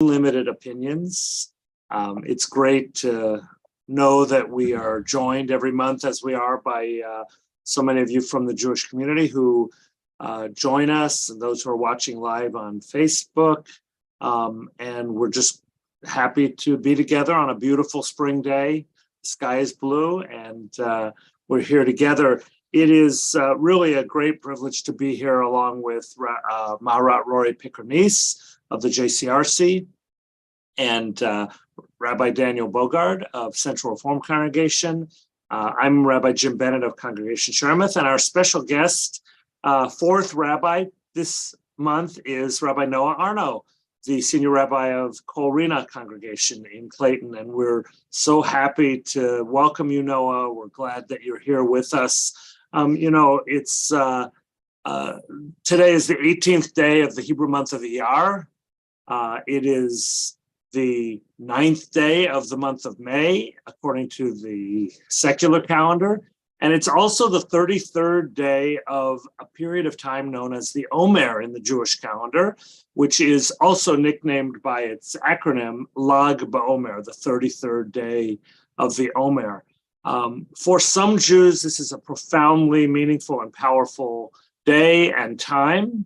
Limited opinions. It's great to know that we are joined every month as we are by so many of you from the Jewish community who join us, and those who are watching live on Facebook. And we're just happy to be together on a beautiful spring day. The sky is blue and we're here together. It is really a great privilege to be here along with Maharat Rori Picker Neiss of the JCRC and Rabbi Daniel Bogard of Central Reform Congregation. I'm Rabbi Jim Bennett of Congregation Sharmuth, and our special guest, fourth rabbi this month is Rabbi Noah Arnow, the senior rabbi of Kol Rina Congregation in Clayton. And we're so happy to welcome you, Noah. We're glad that you're here with us. It's today is the 18th day of the Hebrew month of Iyar. It is the 9th day of the month of May, according to the secular calendar. And it's also the 33rd day of a period of time known as the Omer in the Jewish calendar, which is also nicknamed by its acronym Lag BaOmer, the 33rd day of the Omer. For some Jews, this is a profoundly meaningful and powerful day and time.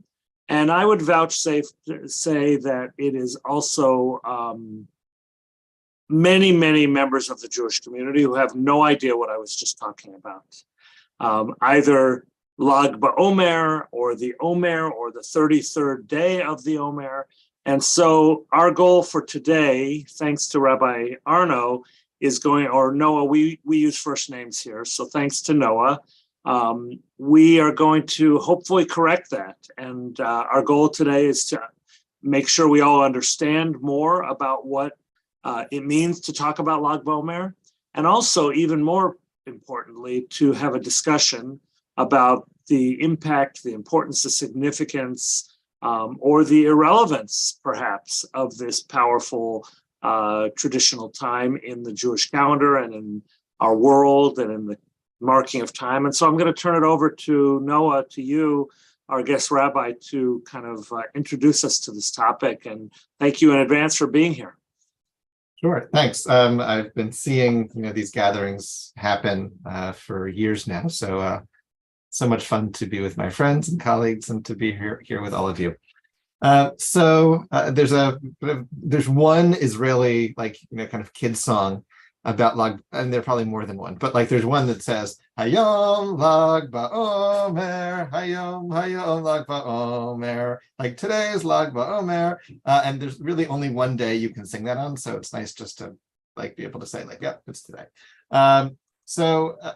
And I would vouchsafe to say that it is also many, many members of the Jewish community who have no idea what I was just talking about. Either Lag BaOmer or the Omer or the 33rd day of the Omer. And so our goal for today, thanks to Rabbi Arnow, is going, or Noah, we use first names here. So thanks to Noah. We are going to hopefully correct that. And our goal today is to make sure we all understand more about what it means to talk about Lag BaOmer, and also, even more importantly, to have a discussion about the impact, the importance, the significance, or the irrelevance, perhaps, of this powerful traditional time in the Jewish calendar and in our world and in the marking of time. And so I'm going to turn it over to Noah, to you, our guest rabbi, to kind of introduce us to this topic. And thank you in advance for being here. Sure, thanks. I've been seeing these gatherings happen for years now. So much fun to be with my friends and colleagues and to be here with all of you. There's one Israeli kind of kid song about Lag, and there are probably more than one, but there's one that says Hayom Lag BaOmer, Hayom Lag BaOmer, today is Lag BaOmer, and there's really only one day you can sing that on, so it's nice just to be able to say yep, it's today.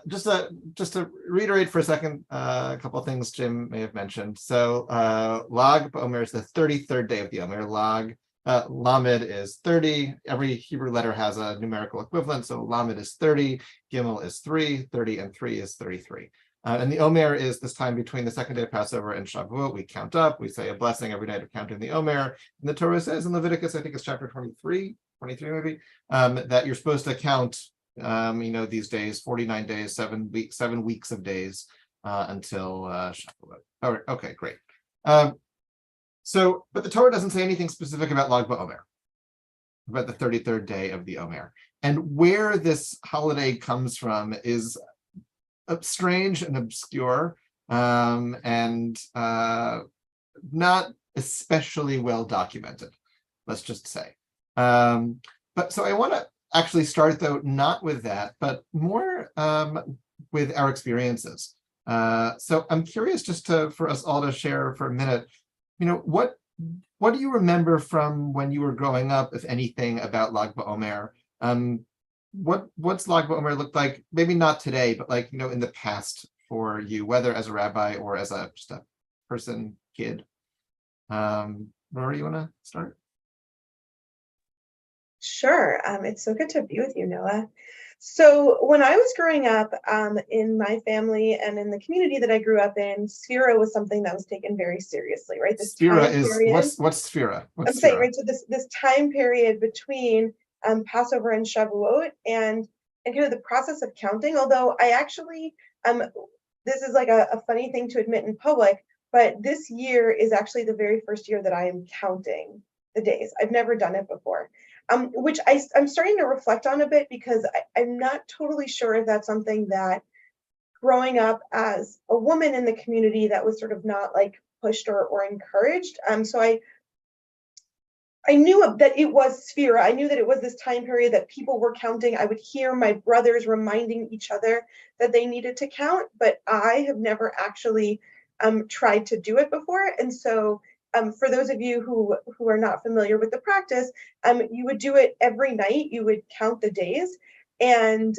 Just to reiterate for a second, a couple of things Jim may have mentioned. So Lag BaOmer is the 33rd day of the Omer. Lamed is 30. Every Hebrew letter has a numerical equivalent. So Lamed is 30, Gimel is 3, 30, and 3 is 33. And the Omer is this time between the second day of Passover and Shavuot. We count up. We say a blessing every night of counting the Omer. And the Torah says in Leviticus, I think it's chapter 23 maybe, that you're supposed to count these days, 49 days, 7 weeks of days until Shavuot. All right, okay, great. But the Torah doesn't say anything specific about Lag BaOmer, about the 33rd day of the Omer. And where this holiday comes from is strange and obscure and not especially well documented, let's just say. But so I want to actually start, though, not with that, but more with our experiences. So I'm curious just for us all to share for a minute, what do you remember from when you were growing up, if anything, about Lag BaOmer? What's Lag BaOmer look like? Maybe not today, but in the past for you, whether as a rabbi or as just a person, kid. Rory, you want to start? Sure. It's so good to be with you, Noah. So when I was growing up in my family and in the community that I grew up in, Sphira was something that was taken very seriously, right? This Sphira is what's Sphira? I'm saying, right? So this time period between Passover and Shavuot and kind of the process of counting. Although I actually this is a funny thing to admit in public, but this year is actually the very first year that I am counting the days. I've never done it before, which I'm starting to reflect on a bit, because I'm not totally sure if that's something that growing up as a woman in the community that was sort of not like pushed or encouraged. So I knew that it was Sphira. I knew that it was this time period that people were counting. I would hear my brothers reminding each other that they needed to count, but I have never actually tried to do it before. And so for those of you who are not familiar with the practice, you would do it every night. You would count the days, and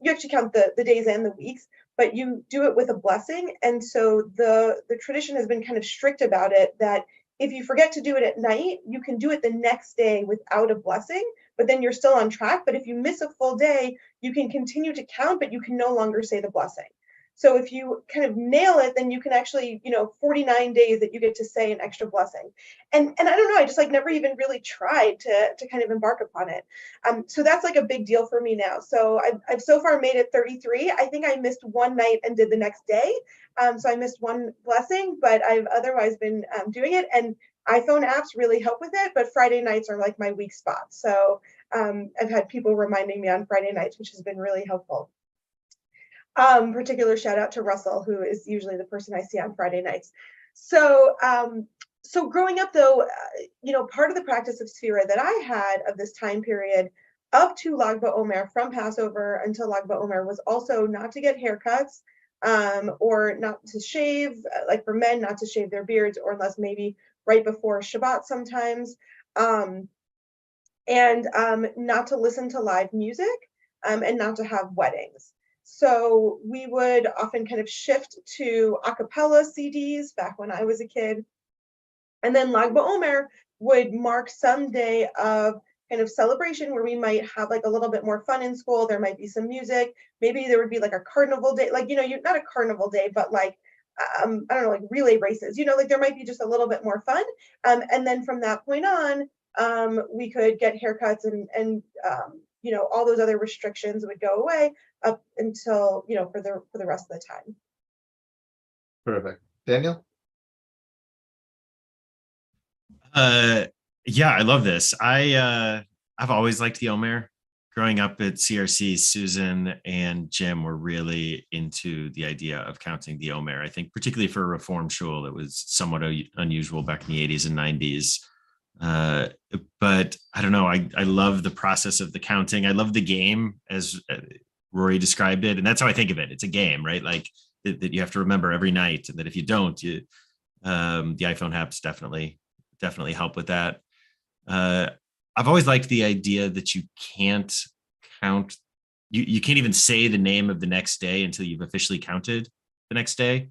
you actually count the days and the weeks, but you do it with a blessing. And so the tradition has been kind of strict about it, that if you forget to do it at night, you can do it the next day without a blessing, but then you're still on track. But if you miss a full day, you can continue to count, but you can no longer say the blessing. So if you kind of nail it, then you can actually, 49 days that you get to say an extra blessing. And I don't know, I just like never even really tried to kind of embark upon it. So that's like a big deal for me now. So I've so far made it 33. I think I missed one night and did the next day. So I missed one blessing, but I've otherwise been doing it. And iPhone apps really help with it, but Friday nights are like my weak spot. So I've had people reminding me on Friday nights, which has been really helpful. Particular shout out to Russell, who is usually the person I see on Friday nights. So growing up though, part of the practice of Sphira that I had of this time period up to Lag BaOmer, from Passover until Lag BaOmer, was also not to get haircuts, or not to shave, like for men, not to shave their beards, or unless maybe right before Shabbat sometimes, and not to listen to live music, and not to have weddings. So we would often kind of shift to a cappella CDs back when I was a kid. And then Lag BaOmer would mark some day of kind of celebration where we might have like a little bit more fun in school. There might be some music. Maybe there would be like a carnival day, like, not a carnival day, but like, I don't know, like relay races, like there might be just a little bit more fun. And then from that point on, we could get haircuts and all those other restrictions would go away up until, for the rest of the time. Perfect. Daniel? Yeah, I love this. I've always liked the Omer. Growing up at CRC, Susan and Jim were really into the idea of counting the Omer. I think particularly for a Reform shul, it was somewhat unusual back in the 80s and 90s. But I don't know, I love the process of the counting. I love the game, as Rory described it. And that's how I think of it. It's a game, right? Like that you have to remember every night, and that if you don't, the iPhone apps definitely help with that. I've always liked the idea that you can't count. You can't even say the name of the next day until you've officially counted the next day.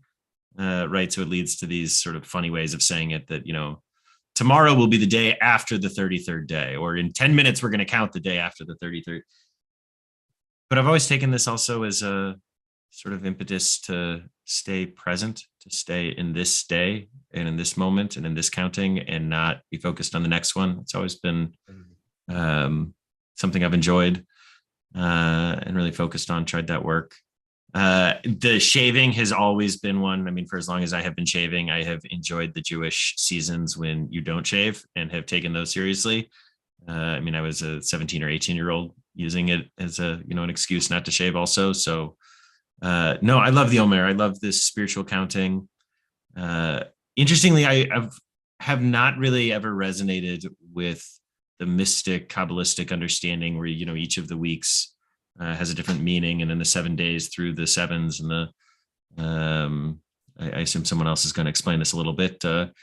Right. So it leads to these sort of funny ways of saying it, that, tomorrow will be the day after the 33rd day, or in 10 minutes, we're going to count the day after the 33rd. But I've always taken this also as a sort of impetus to stay present, to stay in this day and in this moment and in this counting, and not be focused on the next one. It's always been something I've enjoyed and really focused on, tried that work. The shaving has always been one. I mean, for as long as I have been shaving, I have enjoyed the Jewish seasons when you don't shave, and have taken those seriously. I mean, I was a 17 or 18-year-old using it as an excuse not to shave also. So no, I love the Omer. I love this spiritual counting. Interestingly, I have not really ever resonated with the mystic Kabbalistic understanding where, each of the weeks has a different meaning, and then the 7 days through the sevens, and I assume someone else is going to explain this a little bit, with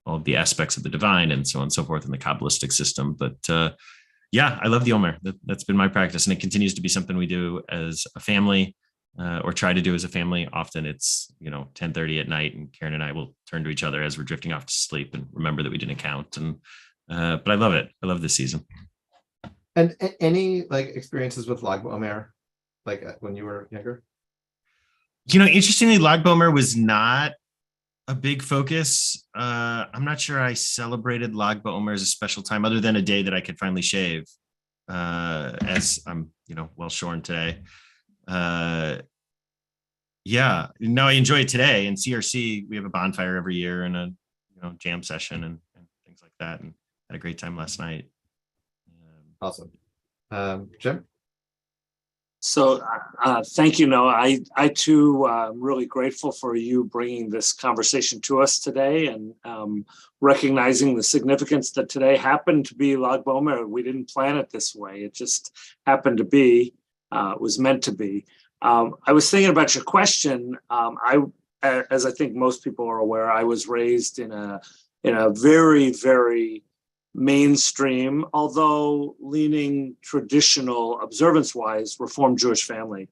all of the aspects of the divine and so on and so forth in the Kabbalistic system. But yeah, I love the Omer. That's been my practice, and it continues to be something we do as a family, or try to do as a family. Often it's 10:30 at night, and Karen and I will turn to each other as we're drifting off to sleep and remember that we didn't count. And but I love it. I love this season. And any experiences with Lag BaOmer, when you were younger? Interestingly, Lag BaOmer was not a big focus. I'm not sure I celebrated Lag BaOmer as a special time, other than a day that I could finally shave, as I'm, well shorn today. Yeah, no, I enjoy it today. In CRC, we have a bonfire every year and a jam session and things like that, and had a great time last night. Awesome. Jim? So thank you, Noah. I too am really grateful for you bringing this conversation to us today and recognizing the significance that today happened to be Lag BaOmer. We didn't plan it this way. It just happened to be. It was meant to be. I was thinking about your question. As I think most people are aware, I was raised in a very, very mainstream, although leaning traditional observance-wise, Reformed Jewish family.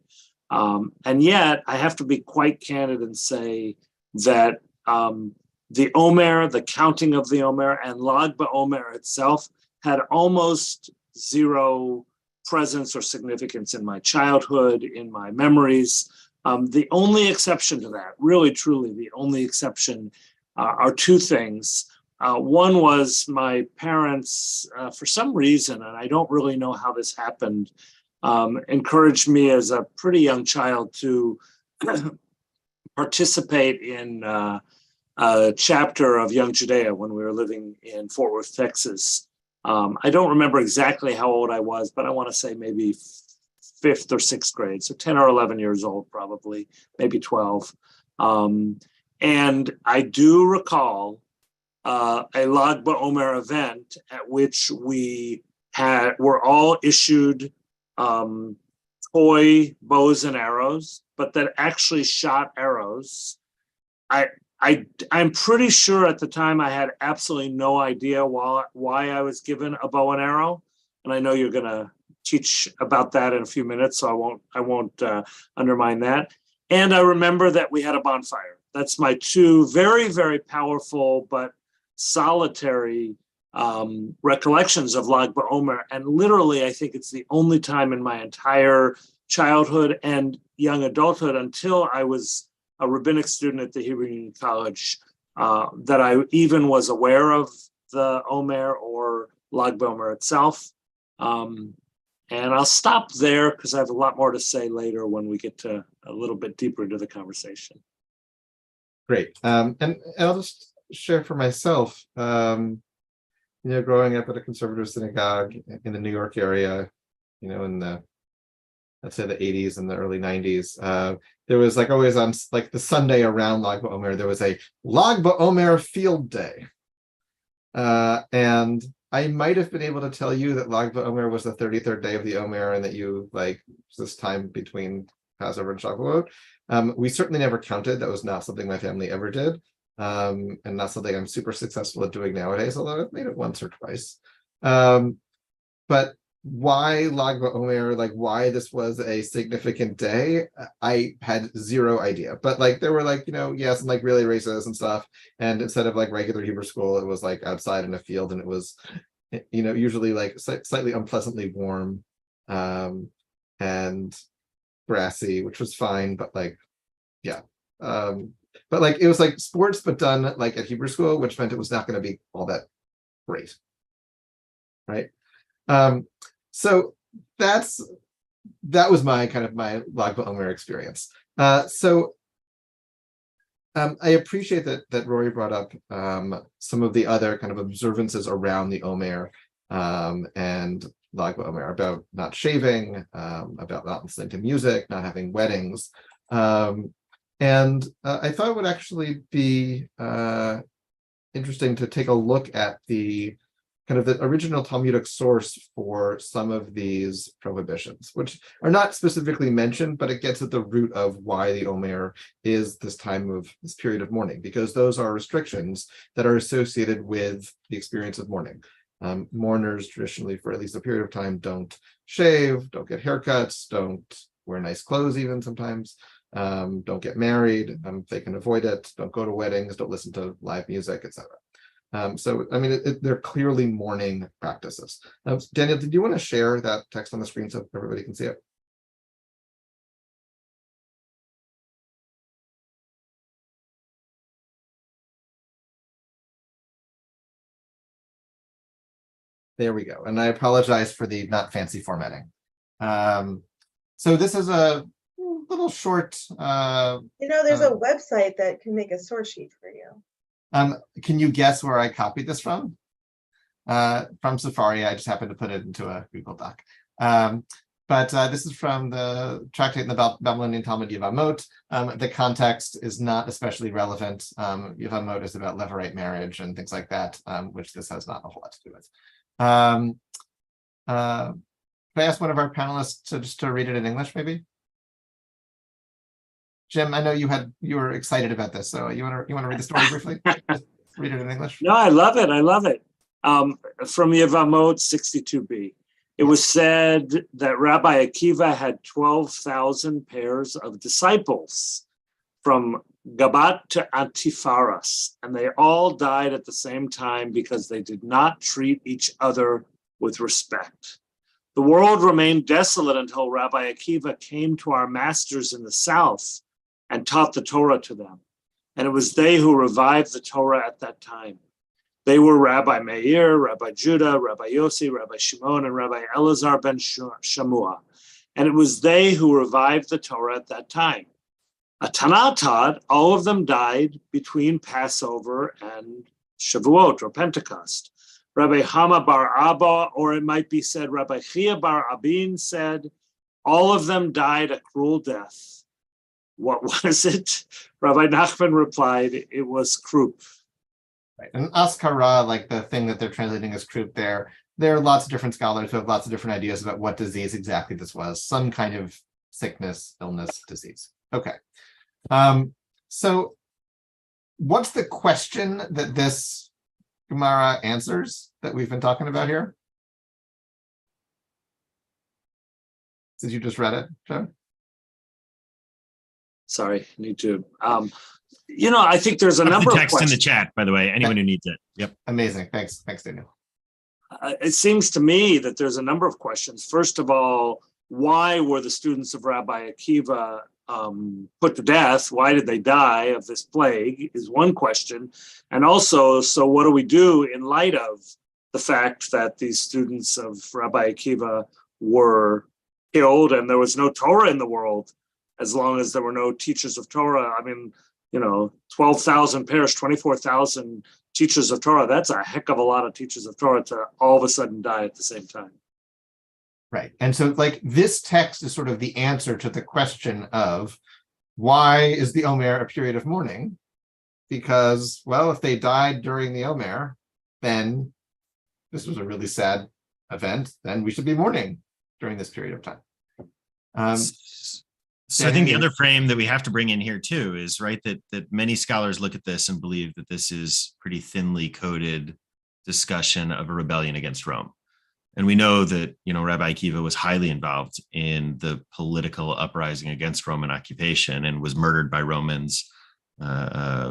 And yet I have to be quite candid and say that the Omer, the counting of the Omer, and Lag BaOmer itself had almost zero presence or significance in my childhood, in my memories. The only exception to that, really, truly, the only exception are two things. One was my parents, for some reason, and I don't really know how this happened, encouraged me as a pretty young child to participate in a chapter of Young Judea when we were living in Fort Worth, Texas. I don't remember exactly how old I was, but I want to say maybe 5th or 6th grade, so 10 or 11 years old, probably, maybe 12. And I do recall a Lag BaOmer event at which we were all issued toy bows and arrows, but that actually shot arrows. I'm pretty sure at the time I had absolutely no idea why I was given a bow and arrow, and I know you're going to teach about that in a few minutes, so I won't undermine that. And I remember that we had a bonfire. That's my two very, very powerful but solitary recollections of Lag BaOmer. And literally, I think it's the only time in my entire childhood and young adulthood until I was a rabbinic student at the Hebrew Union College that I even was aware of the Omer or Lag BaOmer itself. And I'll stop there because I have a lot more to say later when we get to a little bit deeper into the conversation. Great. And I'll just share for myself, growing up at a conservative synagogue in the New York area, in the, let's say the 80s and the early 90s, there was like always on like the Sunday around Lag BaOmer, there was a Lag BaOmer field day. And I might have been able to tell you that Lag BaOmer was the 33rd day of the Omer and that you like this time between Passover and Shavuot. We certainly never counted. That was not something my family ever did. And not something I'm super successful at doing nowadays, although I've made it once or twice. But why Lag BaOmer, like why this was a significant day, I had zero idea. But like there were like, yes, and like really races and stuff. And instead of like regular Hebrew school, it was like outside in a field, and it was, usually like slightly unpleasantly warm and grassy, which was fine, but like, yeah. But like it was like sports, but done like at Hebrew school, which meant it was not going to be all that great, right? So that was my kind of my Lag BaOmer experience. So I appreciate that Rory brought up some of the other kind of observances around the Omer and Lag BaOmer, about not shaving, about not listening to music, not having weddings. And I thought it would actually be interesting to take a look at the kind of the original Talmudic source for some of these prohibitions, which are not specifically mentioned, but it gets at the root of why the Omer is this period of mourning, because those are restrictions that are associated with the experience of mourning. Mourners traditionally, for at least a period of time, don't shave, don't get haircuts, don't wear nice clothes even sometimes, don't get married, they can avoid it, don't go to weddings, don't listen to live music, etc. So, I mean, they're clearly mourning practices. Daniel, did you want to share that text on the screen so everybody can see it? There we go. And I apologize for the not fancy formatting. So this is a little short. There's a website that can make a source sheet for you. Can you guess where I copied this from? From Safari. I just happened to put it into a Google Doc. But this is from the tractate in the Babylonian Talmud Yevamot. The context is not especially relevant. Yevamot is about Levirate marriage and things like that, which this has not a whole lot to do with. Can I ask one of our panelists to read it in English, maybe? Jim, I know you were excited about this, so you want to read the story briefly? Just read it in English. No, I love it. I love it. From Yevamot 62b. It was said that Rabbi Akiva had 12,000 pairs of disciples from Gabat to Antifaras, and they all died at the same time because they did not treat each other with respect. The world remained desolate until Rabbi Akiva came to our masters in the south and taught the Torah to them. And it was they who revived the Torah at that time. They were Rabbi Meir, Rabbi Judah, Rabbi Yossi, Rabbi Shimon, and Rabbi Elazar ben Shamua. And it was they who revived the Torah at that time. A Tanah taught, all of them died between Passover and Shavuot, or Pentecost. Rabbi Hama bar Abba, or it might be said, Rabbi Chia bar Abin said, all of them died a cruel death. What was it? Rabbi Nachman replied, it was croup. Right. And Askara, like the thing that they're translating as croup there are lots of different scholars who have lots of different ideas about what disease exactly this was. Some kind of sickness, illness, disease. Okay. So what's the question that this Gemara answers that we've been talking about here? Since you just read it, Joe? Sorry, need to. I think there's a number of text in the chat, by the way, anyone who needs it. Yep. Amazing. Thanks, Daniel. It seems to me that there's a number of questions. First of all, why were the students of Rabbi Akiva put to death? Why did they die of this plague is one question. And also, so what do we do in light of the fact that these students of Rabbi Akiva were killed and there was no Torah in the world as long as there were no teachers of Torah? I mean, 12,000 pairs, 24,000 teachers of Torah. That's a heck of a lot of teachers of Torah to all of a sudden die at the same time. Right. And so like this text is sort of the answer to the question of why is the Omer a period of mourning? Because, well, if they died during the Omer, then this was a really sad event, then we should be mourning during this period of time. So I think the other frame that we have to bring in here too is right that many scholars look at this and believe that this is pretty thinly coded discussion of a rebellion against Rome. And we know that, Rabbi Akiva was highly involved in the political uprising against Roman occupation and was murdered by Romans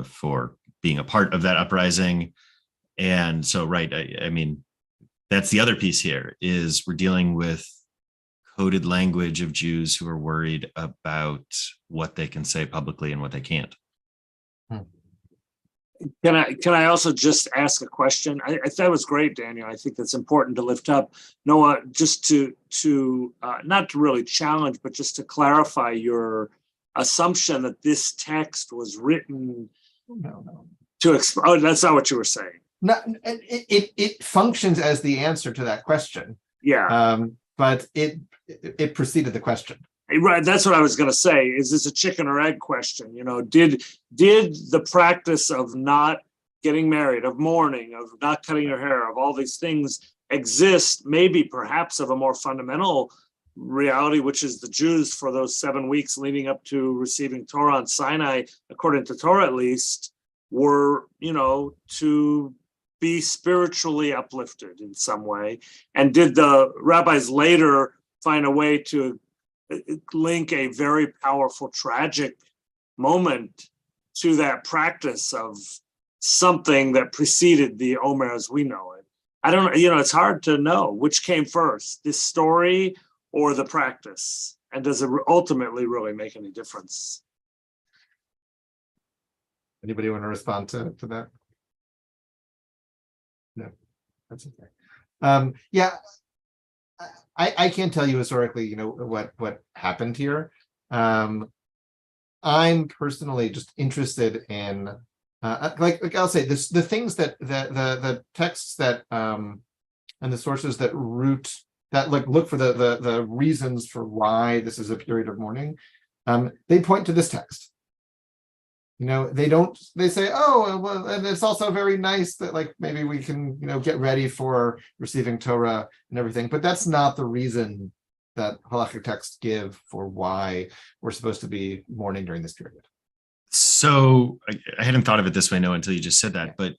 for being a part of that uprising. And so, right, I mean, that's the other piece here is we're dealing with coded language of Jews who are worried about what they can say publicly and what they can't. Can I also just ask a question? I thought it was great, Daniel. I think that's important to lift up. Noah, just to not to really challenge, but just to clarify your assumption that this text was written to explain. Oh, that's not what you were saying. No, it functions as the answer to that question. Yeah. But it preceded the question. Right, that's what I was going to say. Is this a chicken or egg question? Did the practice of not getting married, of mourning, of not cutting your hair, of all these things exist, maybe perhaps of a more fundamental reality, which is the Jews for those 7 weeks leading up to receiving Torah on Sinai, according to Torah at least, were, to be spiritually uplifted in some way. And did the rabbis later find a way to link a very powerful, tragic moment to that practice of something that preceded the Omer as we know it? I don't know, it's hard to know which came first, this story or the practice. And does it ultimately really make any difference? Anybody want to respond to that? No, that's okay. Yeah. I can't tell you historically, what happened here. I'm personally just interested in like I'll say this, the things that the texts that and the sources that look for the reasons for why this is a period of mourning, they point to this text. They say, oh, well, and it's also very nice that like maybe we can, get ready for receiving Torah and everything, but that's not the reason that halakhic texts give for why we're supposed to be mourning during this period. So I hadn't thought of it this way, Noah, until you just said that. But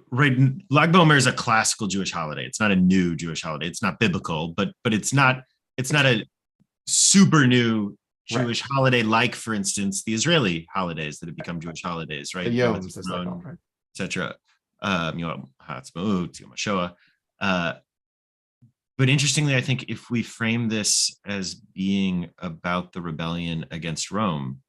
right, Lag BaOmer is a classical Jewish holiday. It's not a new Jewish holiday. It's not biblical, but it's not a super new Jewish holiday, like, for instance, the Israeli holidays that have become Jewish holidays, right? The Yoms, as they call them, right? Etc. Yom Ha'atzmaut, Yom HaShoah. But interestingly, I think if we frame this as being about the rebellion against Rome,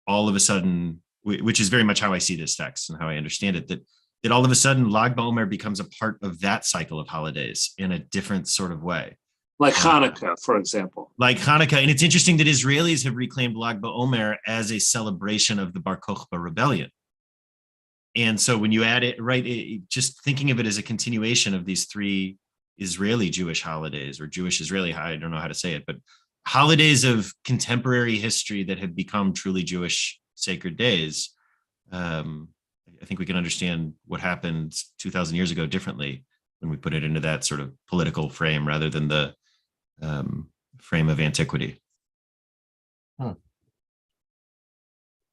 all of a sudden, which is very much how I see this text and how I understand it, that all of a sudden Lag BaOmer becomes a part of that cycle of holidays in a different sort of way. Like Hanukkah, for example. Like Hanukkah. And it's interesting that Israelis have reclaimed Lag BaOmer as a celebration of the Bar Kokhba rebellion. And so when you add it, right, just thinking of it as a continuation of these three Israeli Jewish holidays, or Jewish Israeli, I don't know how to say it, but holidays of contemporary history that have become truly Jewish sacred days. I think we can understand what happened 2,000 years ago differently when we put it into that sort of political frame rather than the frame of antiquity.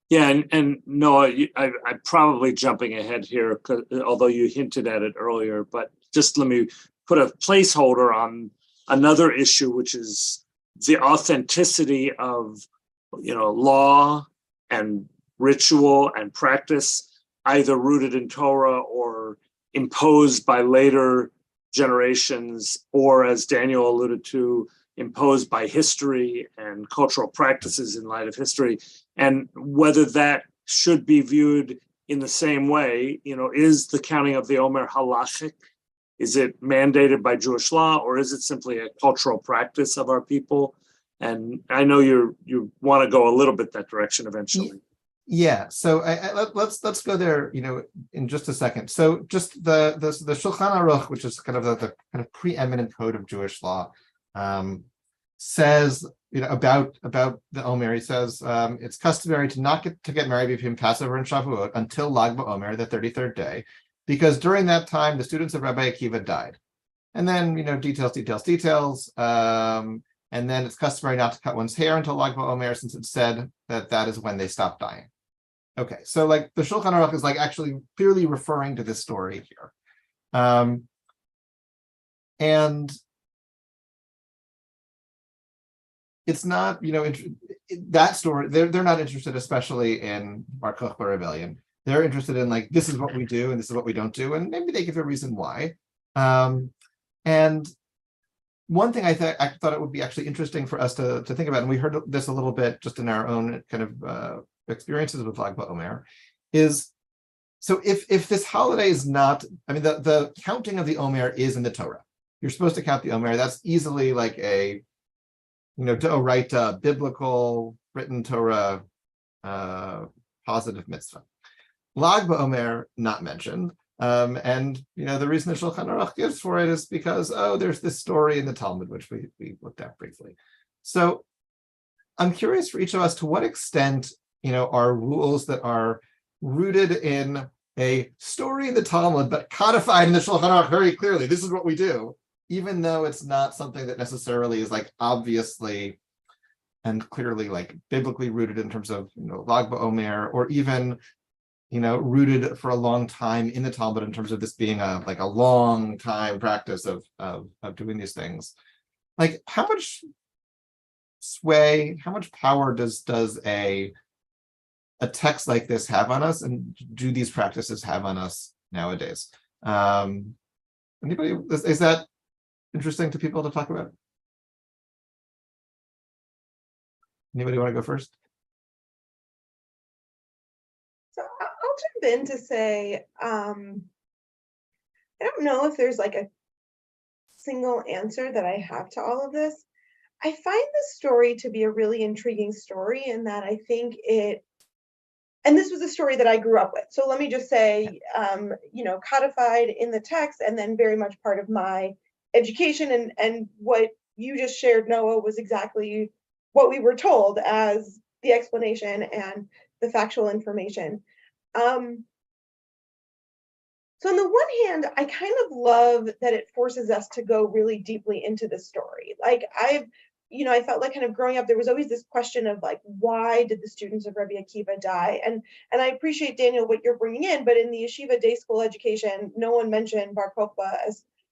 Yeah, and Noah, I'm probably jumping ahead here, although you hinted at it earlier, but just let me put a placeholder on another issue, which is the authenticity of, law and ritual and practice, either rooted in Torah or imposed by later generations, or, as Daniel alluded to, imposed by history and cultural practices in light of history, and whether that should be viewed in the same way. Is the counting of the Omer halachic? Is it mandated by Jewish law, or is it simply a cultural practice of our people? And I know you want to go a little bit that direction eventually. Yeah. So let's go there, in just a second. So just the Shulchan Aruch, which is kind of the kind of preeminent code of Jewish law, says, about the Omer. He says it's customary to not get married between Passover and Shavuot until Lag BaOmer, the 33rd day, because during that time the students of Rabbi Akiva died. And then details. And then it's customary not to cut one's hair until Lag BaOmer, since it's said that is when they stop dying. Okay, so like the Shulchan Aruch is like actually clearly referring to this story here. And it's not, that story, they're not interested especially in Bar Kokhba rebellion. They're interested in like, this is what we do and this is what we don't do, and maybe they give a reason why. And one thing I thought it would be actually interesting for us to think about, and we heard this a little bit just in our own kind of experiences with Lag BaOmer, is so if this holiday is not, the counting of the Omer is in the Torah. You're supposed to count the Omer. That's easily like a, Doraita, biblical, written Torah, positive mitzvah. Lag BaOmer, not mentioned. And the reason the Shulchan Aruch gives for it is because, there's this story in the Talmud, which we looked at briefly. So I'm curious for each of us, to what extent, are rules that are rooted in a story in the Talmud, but codified in the Shulchan Aruch very clearly, this is what we do, even though it's not something that necessarily is like obviously and clearly like biblically rooted in terms of, Lag BaOmer, or even, rooted for a long time in the Talmud in terms of this being a long time practice of doing these things. Like, how much sway, how much power does a text like this have on us, and do these practices have on us nowadays? Anybody, is that interesting to people to talk about? Anybody want to go first? So I'll jump in to say, I don't know if there's like a single answer that I have to all of this. I find this story to be a really intriguing story, in that I think it and this was a story that I grew up with. So let me just say, codified in the text, and then very much part of my education, and what you just shared, Noah, was exactly what we were told as the explanation and the factual information. So on the one hand, I kind of love that it forces us to go really deeply into the story. Like I felt like kind of growing up, there was always this question of like, why did the students of Rabbi Akiva die? And I appreciate, Daniel, what you're bringing in, but in the yeshiva day school education, no one mentioned Bar Kokhba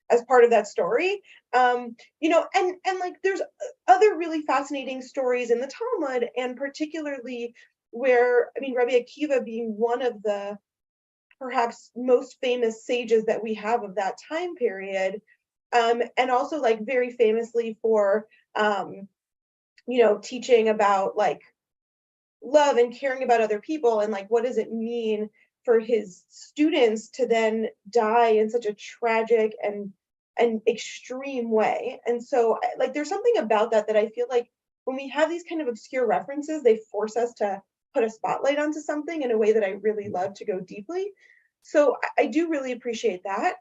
as part of that story. And like there's other really fascinating stories in the Talmud, and particularly where, Rabbi Akiva being one of the perhaps most famous sages that we have of that time period, and also like very famously for teaching about like love and caring about other people, and like what does it mean for his students to then die in such a tragic and extreme way. And so like there's something about that I feel like when we have these kind of obscure references, they force us to put a spotlight onto something in a way that I really love to go deeply. So I do really appreciate that.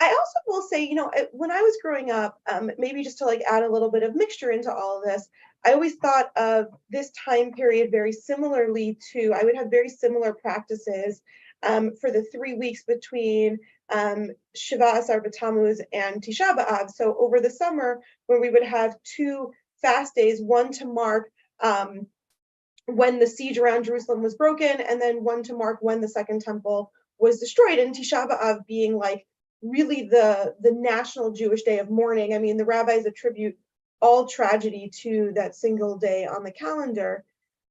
I also will say, when I was growing up, maybe just to like add a little bit of mixture into all of this, I always thought of this time period very similarly to, I would have very similar practices for the 3 weeks between Shiva Asar B'Tammuz and Tisha B'Av. So over the summer, where we would have 2 fast days, one to mark when the siege around Jerusalem was broken, and then one to mark when the Second Temple was destroyed, and Tisha B'Av being like really the national Jewish day of mourning. I mean, the rabbis attribute all tragedy to that single day on the calendar.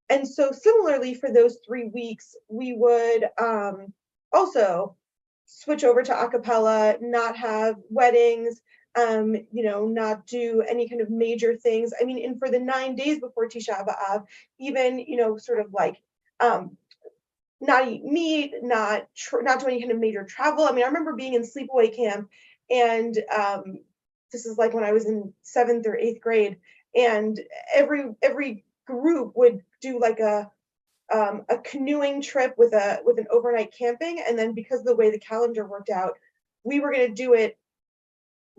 And so similarly for those 3 weeks, we would also switch over to a cappella, not have weddings, not do any kind of major things. I mean, and for the 9 days before Tisha B'Av, even, sort of like not eat meat, not do any kind of major travel. I mean, I remember being in sleepaway camp, and this is like when I was in 7th or 8th grade, and every group would do like a canoeing trip with an overnight camping, and then because of the way the calendar worked out, we were going to do it.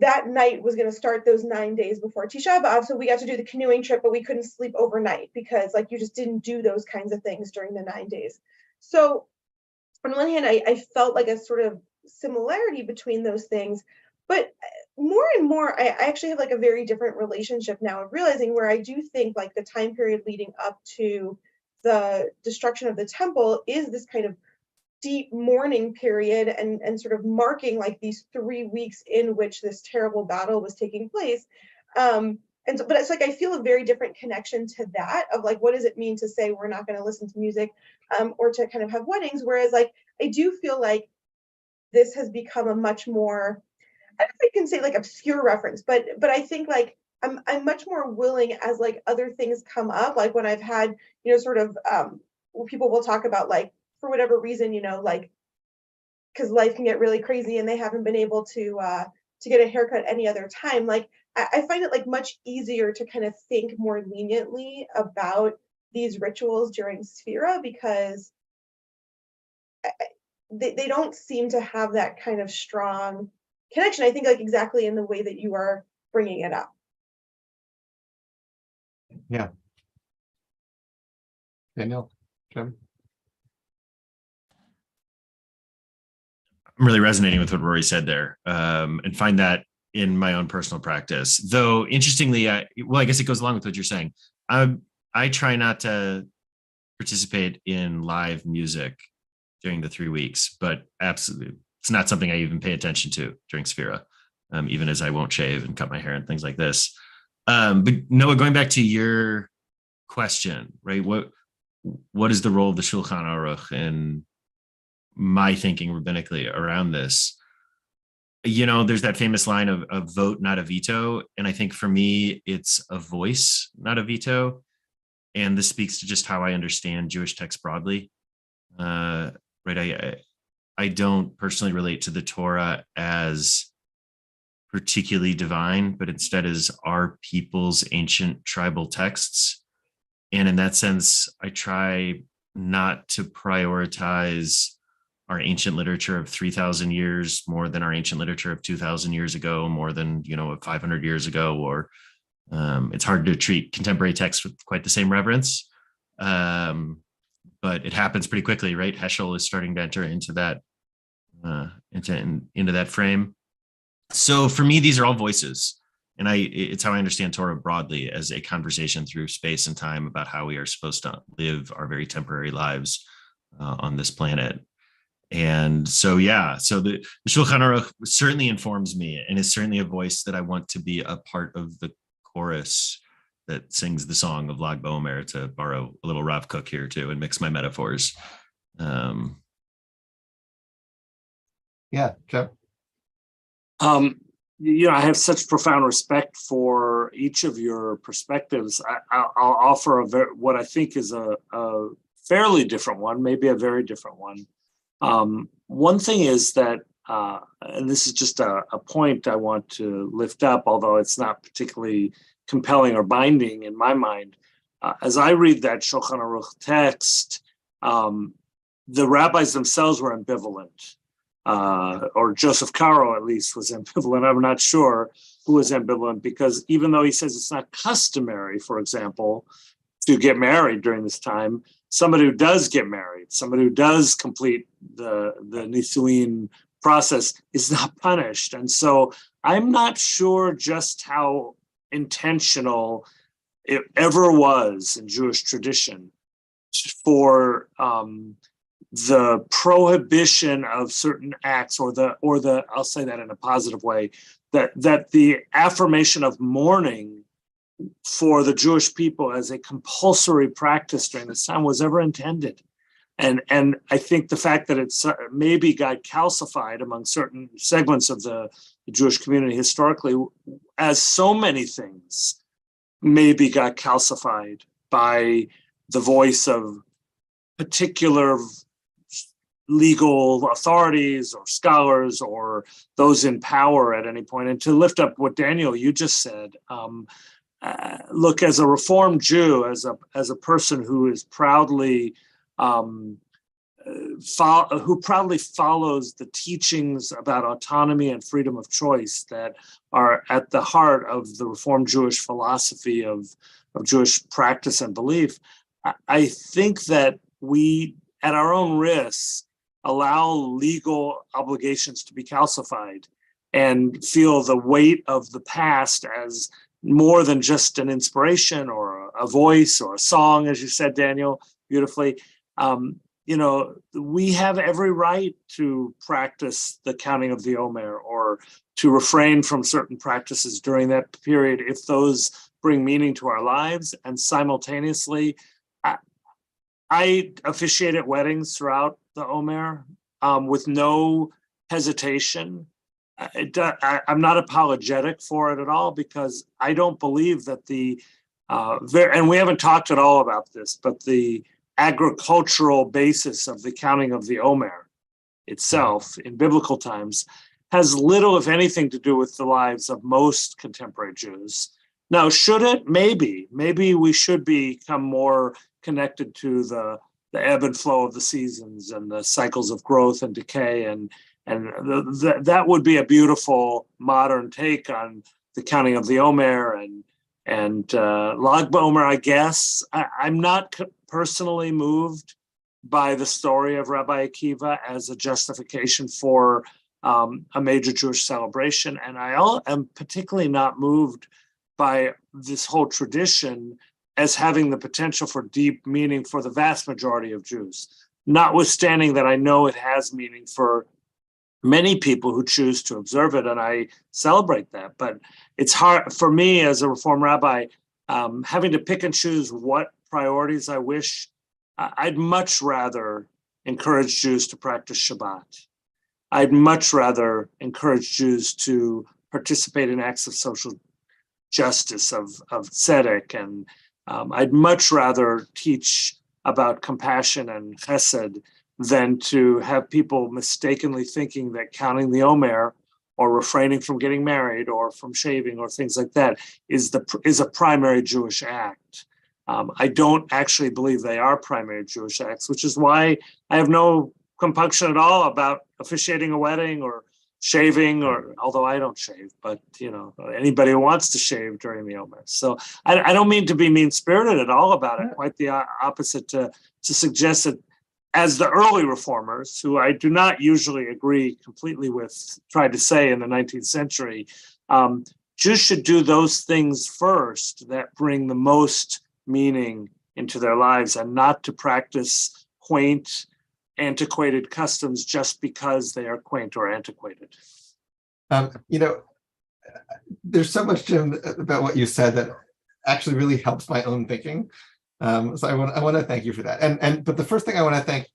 That night was going to start those 9 days before Tisha B'Av, so we got to do the canoeing trip, but we couldn't sleep overnight because like you just didn't do those kinds of things during the 9 days. So on one hand, I felt like a sort of similarity between those things, but more and more, I actually have like a very different relationship now of realizing where I do think like the time period leading up to the destruction of the temple is this kind of deep mourning period and sort of marking like these 3 weeks in which this terrible battle was taking place. And so, but it's like, I feel a very different connection to that of like, what does it mean to say we're not going to listen to music or to kind of have weddings? Whereas like, I do feel like this has become a much more, I don't know if I can say like obscure reference, but I think like I'm much more willing as like other things come up, like when I've had, sort of people will talk about like, for whatever reason, like, because life can get really crazy and they haven't been able to get a haircut any other time. Like, I find it like much easier to kind of think more leniently about these rituals during Sphira because they don't seem to have that kind of strong connection. I think like exactly in the way that you are bringing it up. Yeah. Daniel, Jim? I'm really resonating with what Rory said there, and find that in my own personal practice. Though, interestingly, I guess it goes along with what you're saying. I try not to participate in live music during the 3 weeks, but absolutely, it's not something I even pay attention to during Sphira, even as I won't shave and cut my hair and things like this. But Noah, going back to your question, right? What is the role of the Shulchan Aruch in my thinking rabbinically around this? There's that famous line of vote, not a veto. And I think for me, it's a voice, not a veto. And this speaks to just how I understand Jewish texts broadly. Right. I don't personally relate to the Torah as particularly divine, but instead as our people's ancient tribal texts. And in that sense, I try not to prioritize our ancient literature of 3,000 years more than our ancient literature of 2,000 years ago, more than 500 years ago, or it's hard to treat contemporary texts with quite the same reverence. But it happens pretty quickly, right? Heschel is starting to enter into that into that frame. So for me, these are all voices, and it's how I understand Torah broadly, as a conversation through space and time about how we are supposed to live our very temporary lives on this planet. And so, so the Shulchan Aruch certainly informs me, and is certainly a voice that I want to be a part of the chorus that sings the song of Lag BaOmer, to borrow a little Rav Kook here too and mix my metaphors. Jeff. I have such profound respect for each of your perspectives. I'll offer what I think is a fairly different one, maybe a very different one. One thing is that, and this is just a point I want to lift up, although it's not particularly compelling or binding in my mind. As I read that Shulchan Aruch text, the rabbis themselves were ambivalent. Or Joseph Caro at least was ambivalent. I'm not sure who was ambivalent, because even though he says it's not customary, for example, to get married during this time, somebody who does get married, somebody who does complete the Nisuin process is not punished. And so I'm not sure just how intentional it ever was in Jewish tradition for the prohibition of certain acts, or the I'll say that in a positive way, that the affirmation of mourning for the Jewish people as a compulsory practice during this time was ever intended. And I think the fact that it's maybe got calcified among certain segments of the Jewish community historically, as so many things maybe got calcified by the voice of particular legal authorities or scholars or those in power at any point. And to lift up what Daniel, you just said, look, as a Reformed Jew, as a person who is proudly who proudly follows the teachings about autonomy and freedom of choice that are at the heart of the Reformed Jewish philosophy of Jewish practice and belief, I think that we, at our own risk, allow legal obligations to be calcified and feel the weight of the past as more than just an inspiration or a voice or a song, as you said, Daniel, beautifully. We have every right to practice the counting of the Omer, or to refrain from certain practices during that period if those bring meaning to our lives. And simultaneously, I officiate at weddings throughout the Omer with no hesitation. I'm not apologetic for it at all, because I don't believe that and we haven't talked at all about this, but the agricultural basis of the counting of the Omer itself in biblical times has little, if anything, to do with the lives of most contemporary Jews. Now, should it? Maybe we should become more connected to the ebb and flow of the seasons and the cycles of growth and decay, and that would be a beautiful modern take on the counting of the Omer and Lag BaOmer, I guess. I'm not personally moved by the story of Rabbi Akiva as a justification for a major Jewish celebration, and I am particularly not moved by this whole tradition as having the potential for deep meaning for the vast majority of Jews, notwithstanding that I know it has meaning for many people who choose to observe it, and I celebrate that. But it's hard for me as a Reform rabbi, having to pick and choose what priorities I wish. I'd much rather encourage Jews to practice Shabbat. I'd much rather encourage Jews to participate in acts of social justice, of tzedek, and I'd much rather teach about compassion and chesed than to have people mistakenly thinking that counting the Omer or refraining from getting married or from shaving or things like that is a primary Jewish act. I don't actually believe they are primary Jewish acts, which is why I have no compunction at all about officiating a wedding or shaving, or although I don't shave, but anybody who wants to shave during the Omer. So I don't mean to be mean-spirited at all about it. Quite the opposite, to suggest that as the early reformers, who I do not usually agree completely with, tried to say in the 19th century, Jews should do those things first that bring the most meaning into their lives, and not to practice quaint, antiquated customs just because they are quaint or antiquated. There's so much, Jim, about what you said that actually really helps my own thinking. So I want to thank you for that. But the first thing I want to thank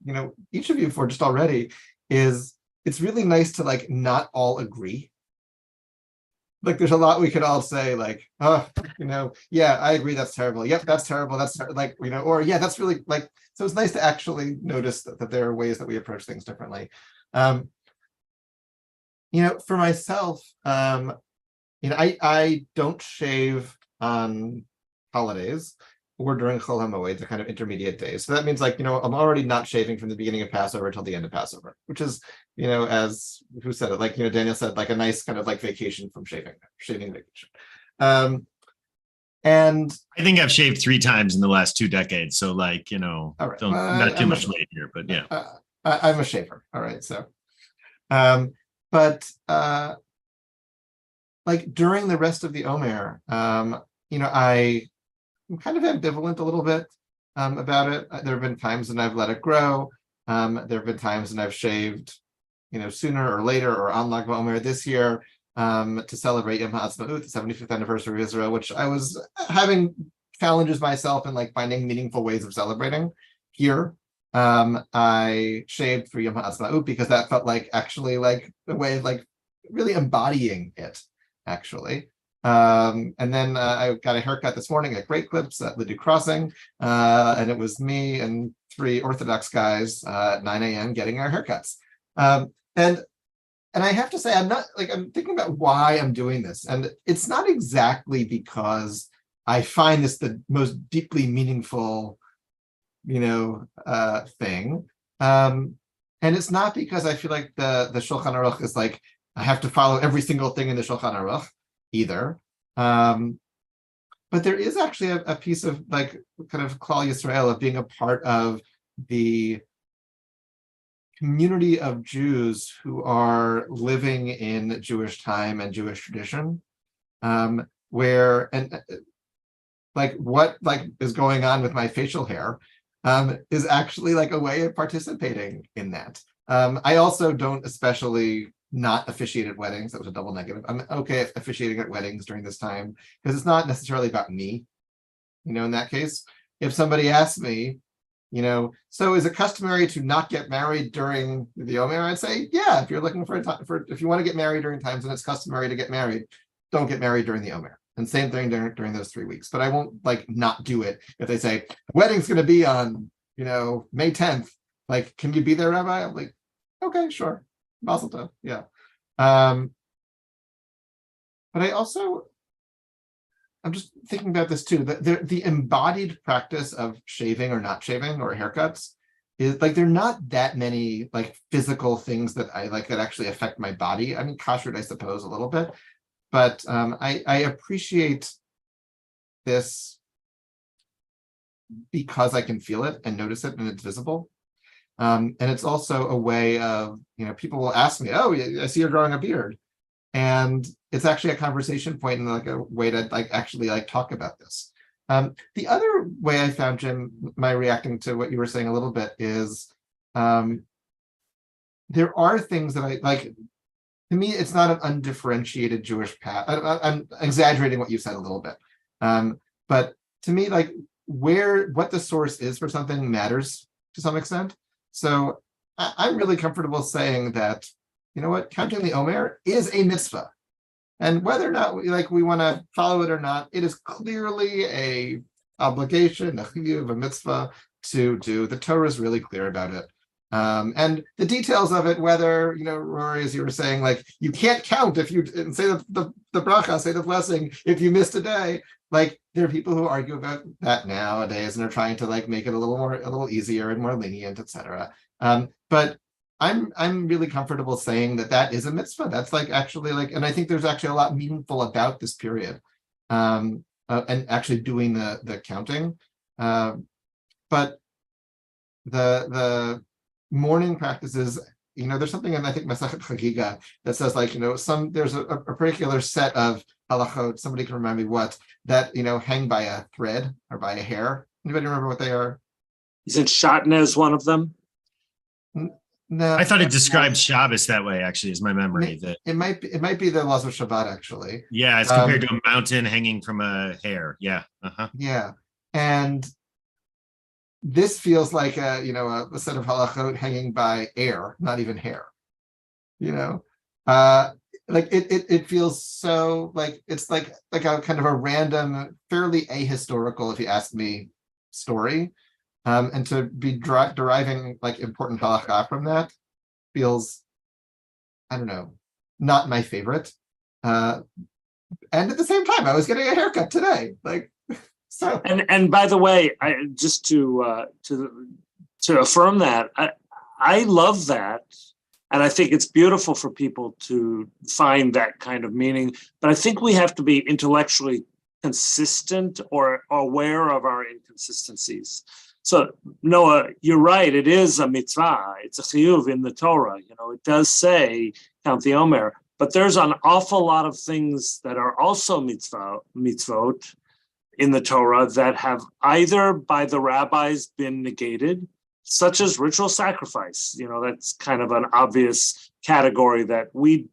each of you for just already is it's really nice to like not all agree. Like there's a lot we could all say, like, yeah, I agree, that's terrible. Yep, that's terrible. That's like, or yeah, that's really like, so it's nice to actually notice that there are ways that we approach things differently. For myself, I don't shave on holidays or during Chol HaMoed, the kind of intermediate days. So that means like, I'm already not shaving from the beginning of Passover until the end of Passover, which is, as who said it? Like, Daniel said, like a nice kind of like vacation from shaving vacation. And I think I've shaved 3 times in the last 2 decades. So like, all right. don't, not too much weight here, but yeah. I'm a shaver. All right. So, but like during the rest of the Omer, I'm kind of ambivalent a little bit about it. There have been times when I've let it grow. There have been times when I've shaved, sooner or later, or on Lag BaOmer this year to celebrate Yom HaAtzmaut, the 75th anniversary of Israel, which I was having challenges myself in like finding meaningful ways of celebrating. Here, I shaved for Yom HaAtzmaut because that felt like actually like a way of like really embodying it, actually. And then I got a haircut this morning at Great Clips at Lidu Crossing, and it was me and 3 Orthodox guys at 9 a.m. getting our haircuts. And I have to say, I'm thinking about why I'm doing this, and it's not exactly because I find this the most deeply meaningful, thing, and it's not because I feel like the Shulchan Aruch is like I have to follow every single thing in the Shulchan Aruch either. But there is actually a piece of like kind of Klal Yisrael of being a part of the community of Jews who are living in Jewish time and Jewish tradition, where like what like is going on with my facial hair is actually like a way of participating in that. I also don't especially not officiate at weddings. That was a double negative. I'm okay officiating at weddings during this time because it's not necessarily about me. In that case, if somebody asks me, so is it customary to not get married during the Omer? I'd say, yeah, if you're looking for a time if you want to get married during times when it's customary to get married, don't get married during the Omer. And same thing during those 3 weeks. But I won't like not do it if they say wedding's going to be on, May 10th. Like, can you be there, Rabbi? I'm like, okay, sure. Mazel tov, yeah. But I'm just thinking about this too. The embodied practice of shaving or not shaving or haircuts is like there are not that many like physical things that I like that actually affect my body. I mean, kashrut, I suppose, a little bit, but I appreciate this because I can feel it and notice it and it's visible. And it's also a way of, people will ask me, oh, I see you're growing a beard. And it's actually a conversation point and like a way to like actually like talk about this. The other way I found, Jim, my reacting to what you were saying a little bit is there are things that I like. To me, it's not an undifferentiated Jewish path. I'm exaggerating what you said a little bit. But to me, like what the source is for something matters to some extent. So I'm really comfortable saying that, counting the Omer is a mitzvah. And whether or not we want to follow it or not, it is clearly a obligation, a chiyuv, a mitzvah to do. The Torah is really clear about it. And the details of it, whether, Rory, as you were saying, like you can't count if you say the bracha, say the blessing, if you missed a day. like there are people who argue about that nowadays and are trying to like make it a little easier and more lenient, etc. But I'm really comfortable saying that that is a mitzvah. That's like actually like, and I think there's actually a lot meaningful about this period, and actually doing the counting. But the mourning practices, there's something in, I think, Masachet Chagiga that says like, there's a particular set of halachot, somebody can remind me what, that, hang by a thread or by a hair. Anybody remember what they are? Isn't Shatnez one of them? No. I thought it described Shabbos that way, actually, is my memory. That It might be the laws of Shabbat, actually. yeah, it's compared to a mountain hanging from a hair. Yeah. Yeah. And this feels like a set of halachot hanging by air, not even hair. Like it feels so like it's like a kind of a random, fairly ahistorical, if you ask me, story. And to be deriving like important halakha from that feels, I don't know, not my favorite. And at the same time, I was getting a haircut today, like. So. And by the way, I just to affirm that, I love that, and I think it's beautiful for people to find that kind of meaning. But I think we have to be intellectually consistent or aware of our inconsistencies. So Noah, you're right. It is a mitzvah. It's a chiyuv in the Torah. It does say count the Omer, but there's an awful lot of things that are also mitzvot in the Torah that have either by the rabbis been negated, such as ritual sacrifice. That's kind of an obvious category that we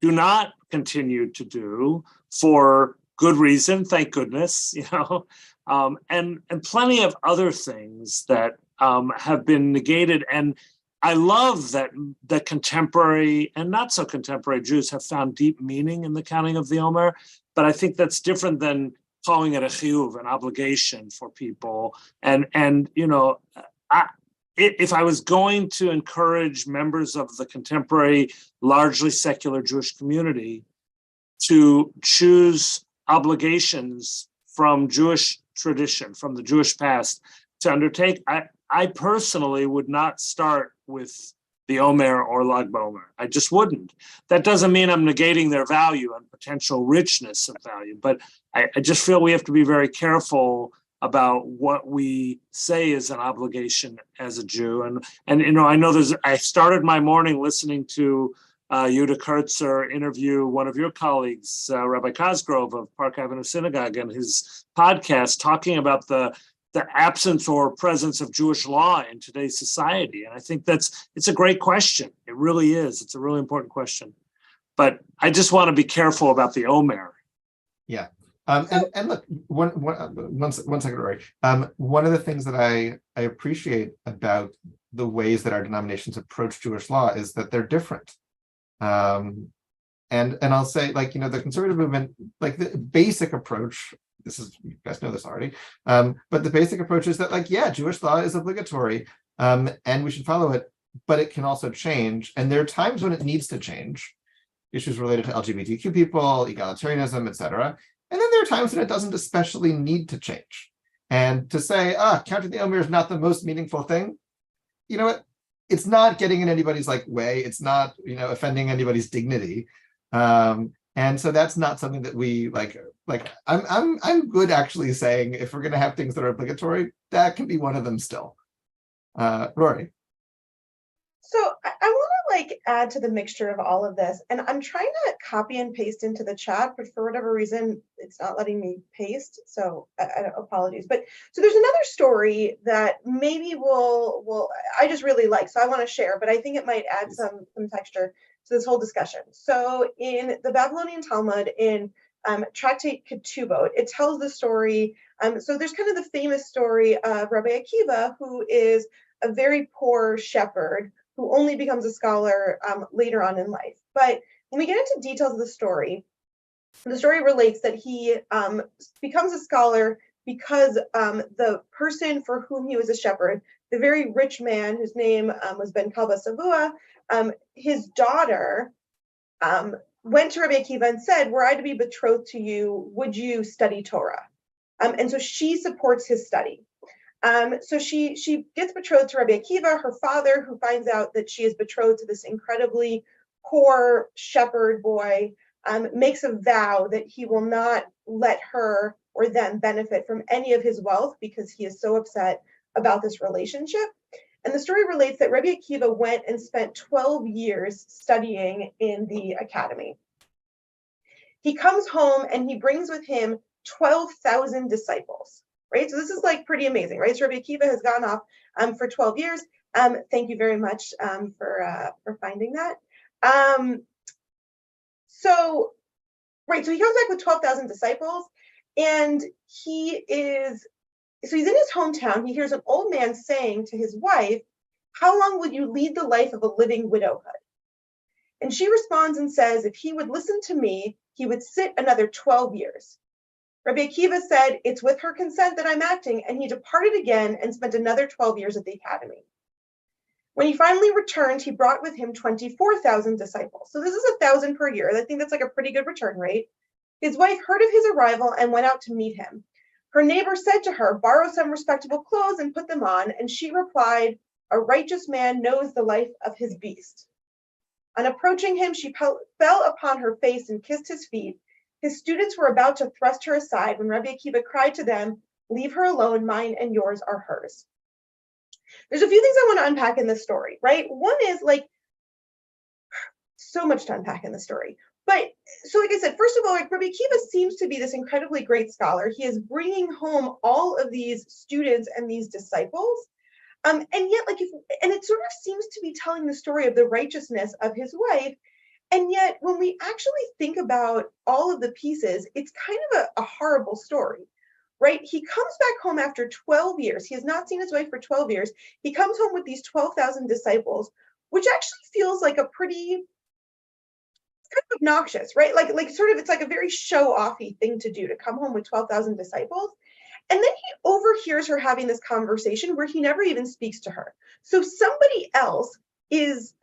do not continue to do for good reason, thank goodness, and plenty of other things that have been negated. And I love that the contemporary and not so contemporary Jews have found deep meaning in the counting of the Omer, but I think that's different than calling it a chiyuv, an obligation for people. And if I was going to encourage members of the contemporary, largely secular Jewish community to choose obligations from Jewish tradition, from the Jewish past to undertake, I personally would not start with the Omer or Lag BaOmer. I just wouldn't. That doesn't mean I'm negating their value and potential richness of value, but I just feel we have to be very careful about what we say is an obligation as a Jew. And I know I started my morning listening to Yehuda Kurtzer interview one of your colleagues, Rabbi Cosgrove of Park Avenue Synagogue, and his podcast talking about the absence or presence of Jewish law in today's society. And I think it's a great question. It really is. It's a really important question. But I just want to be careful about the Omer. Yeah. And look, one second, Rory. One of the things that I appreciate about the ways that our denominations approach Jewish law is that they're different. And I'll say, like, the conservative movement, like the basic approach, you guys know this already, but the basic approach is that, like, yeah, Jewish law is obligatory, and we should follow it, but it can also change. And there are times when it needs to change, issues related to LGBTQ people, egalitarianism, etc. And then there are times when it doesn't especially need to change. And to say, counting the Omer is not the most meaningful thing, you know what? It's not getting in anybody's way. It's not, offending anybody's dignity. And so that's not something that we like. I'm good actually saying if we're going to have things that are obligatory, that can be one of them still. Rory. So I want to add to the mixture of all of this, and I'm trying to copy and paste into the chat, but for whatever reason, it's not letting me paste. So apologies. But so there's another story that maybe I just really like, so I want to share, but I think it might add some texture to this whole discussion. So in the Babylonian Talmud, in Tractate Ketubot, it tells the story. So there's kind of the famous story of Rabbi Akiva, who is a very poor shepherd who only becomes a scholar later on in life. But when we get into details of the story relates that he becomes a scholar because the person for whom he was a shepherd, the very rich man whose name was Ben Kalba Savua, his daughter went to Rabbi Akiva and said, were I to be betrothed to you, would you study Torah? And so she supports his study. So she gets betrothed to Rabbi Akiva, her father, who finds out that she is betrothed to this incredibly poor shepherd boy, makes a vow that he will not let her or them benefit from any of his wealth because he is so upset about this relationship. And the story relates that Rabbi Akiva went and spent 12 years studying in the academy. He comes home and he brings with him 12,000 disciples, right? So this is like pretty amazing, right? So Rabbi Akiva has gone off for 12 years. Thank you very much for finding that. So he comes back with 12,000 disciples, and he's in his hometown. He hears an old man saying to his wife, "How long will you lead the life of a living widowhood?" And she responds and says, "If he would listen to me, he would sit another 12 years. Rabbi Akiva said, "It's with her consent that I'm acting," and he departed again and spent another 12 years at the academy. When he finally returned, he brought with him 24,000 disciples. So this is 1,000 per year. I think that's like a pretty good return rate. His wife heard of his arrival and went out to meet him. Her neighbor said to her, "Borrow some respectable clothes and put them on." And she replied, "A righteous man knows the life of his beast." On approaching him, she fell upon her face and kissed his feet. His students were about to thrust her aside when Rabbi Akiva cried to them, "Leave her alone, mine and yours are hers." There's a few things I want to unpack in this story, right? One is so much to unpack in the story. But so like I said, first of all, Rabbi Akiva seems to be this incredibly great scholar. He is bringing home all of these students and these disciples. And yet, and it sort of seems to be telling the story of the righteousness of his wife. And yet, when we actually think about all of the pieces, it's kind of a horrible story, right? He comes back home after 12 years. He has not seen his wife for 12 years. He comes home with these 12,000 disciples, which actually feels like a pretty, it's kind of obnoxious, right? It's like a very show-offy thing to do, to come home with 12,000 disciples. And then he overhears her having this conversation where he never even speaks to her. So somebody else is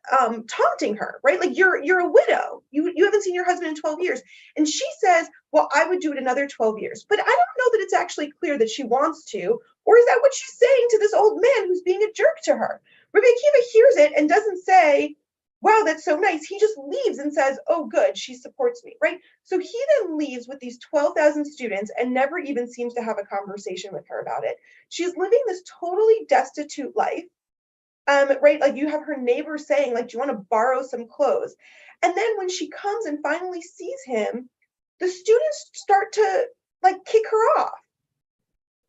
taunting her, right? Like, you're a widow. You haven't seen your husband in 12 years. And she says, "Well, I would do it another 12 years. But I don't know that it's actually clear that she wants to, or is that what she's saying to this old man who's being a jerk to her? Rabbi Akiva hears it and doesn't say, "Wow, that's so nice." He just leaves and says, "Oh, good, she supports me," right? So he then leaves with these 12,000 students and never even seems to have a conversation with her about it. She's living this totally destitute life. Right? Like, you have her neighbor saying, like, "Do you want to borrow some clothes?" And then when she comes and finally sees him, the students start to kick her off,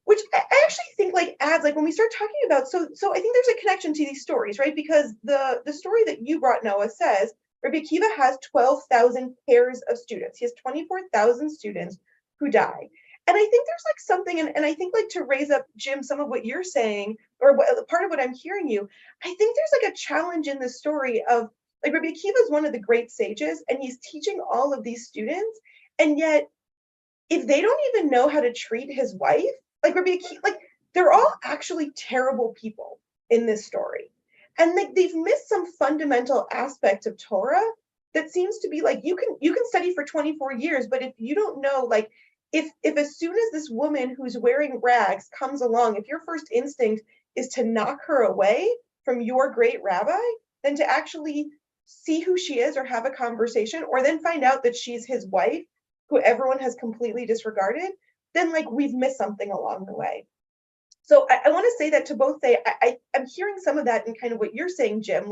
which I actually think adds, when we start talking about, so I think there's a connection to these stories, right? Because the story that you brought, Noah, says Rabbi Akiva has 12,000 pairs of students. He has 24,000 students who die. And I think there's something, and I think to raise up, Jim, some of what you're saying, or part of what I'm hearing you, I think there's a challenge in the story of, Rabbi Akiva is one of the great sages, and he's teaching all of these students, and yet if they don't even know how to treat his wife, Rabbi Akiva, they're all actually terrible people in this story. And they've missed some fundamental aspects of Torah that seems to be you can study for 24 years, but if you don't know, if as soon as this woman who's wearing rags comes along, if your first instinct is to knock her away from your great rabbi, then to actually see who she is or have a conversation, or then find out that she's his wife, who everyone has completely disregarded, then we've missed something along the way. So I want to say that to both say, I'm hearing some of that in kind of what you're saying, Jim,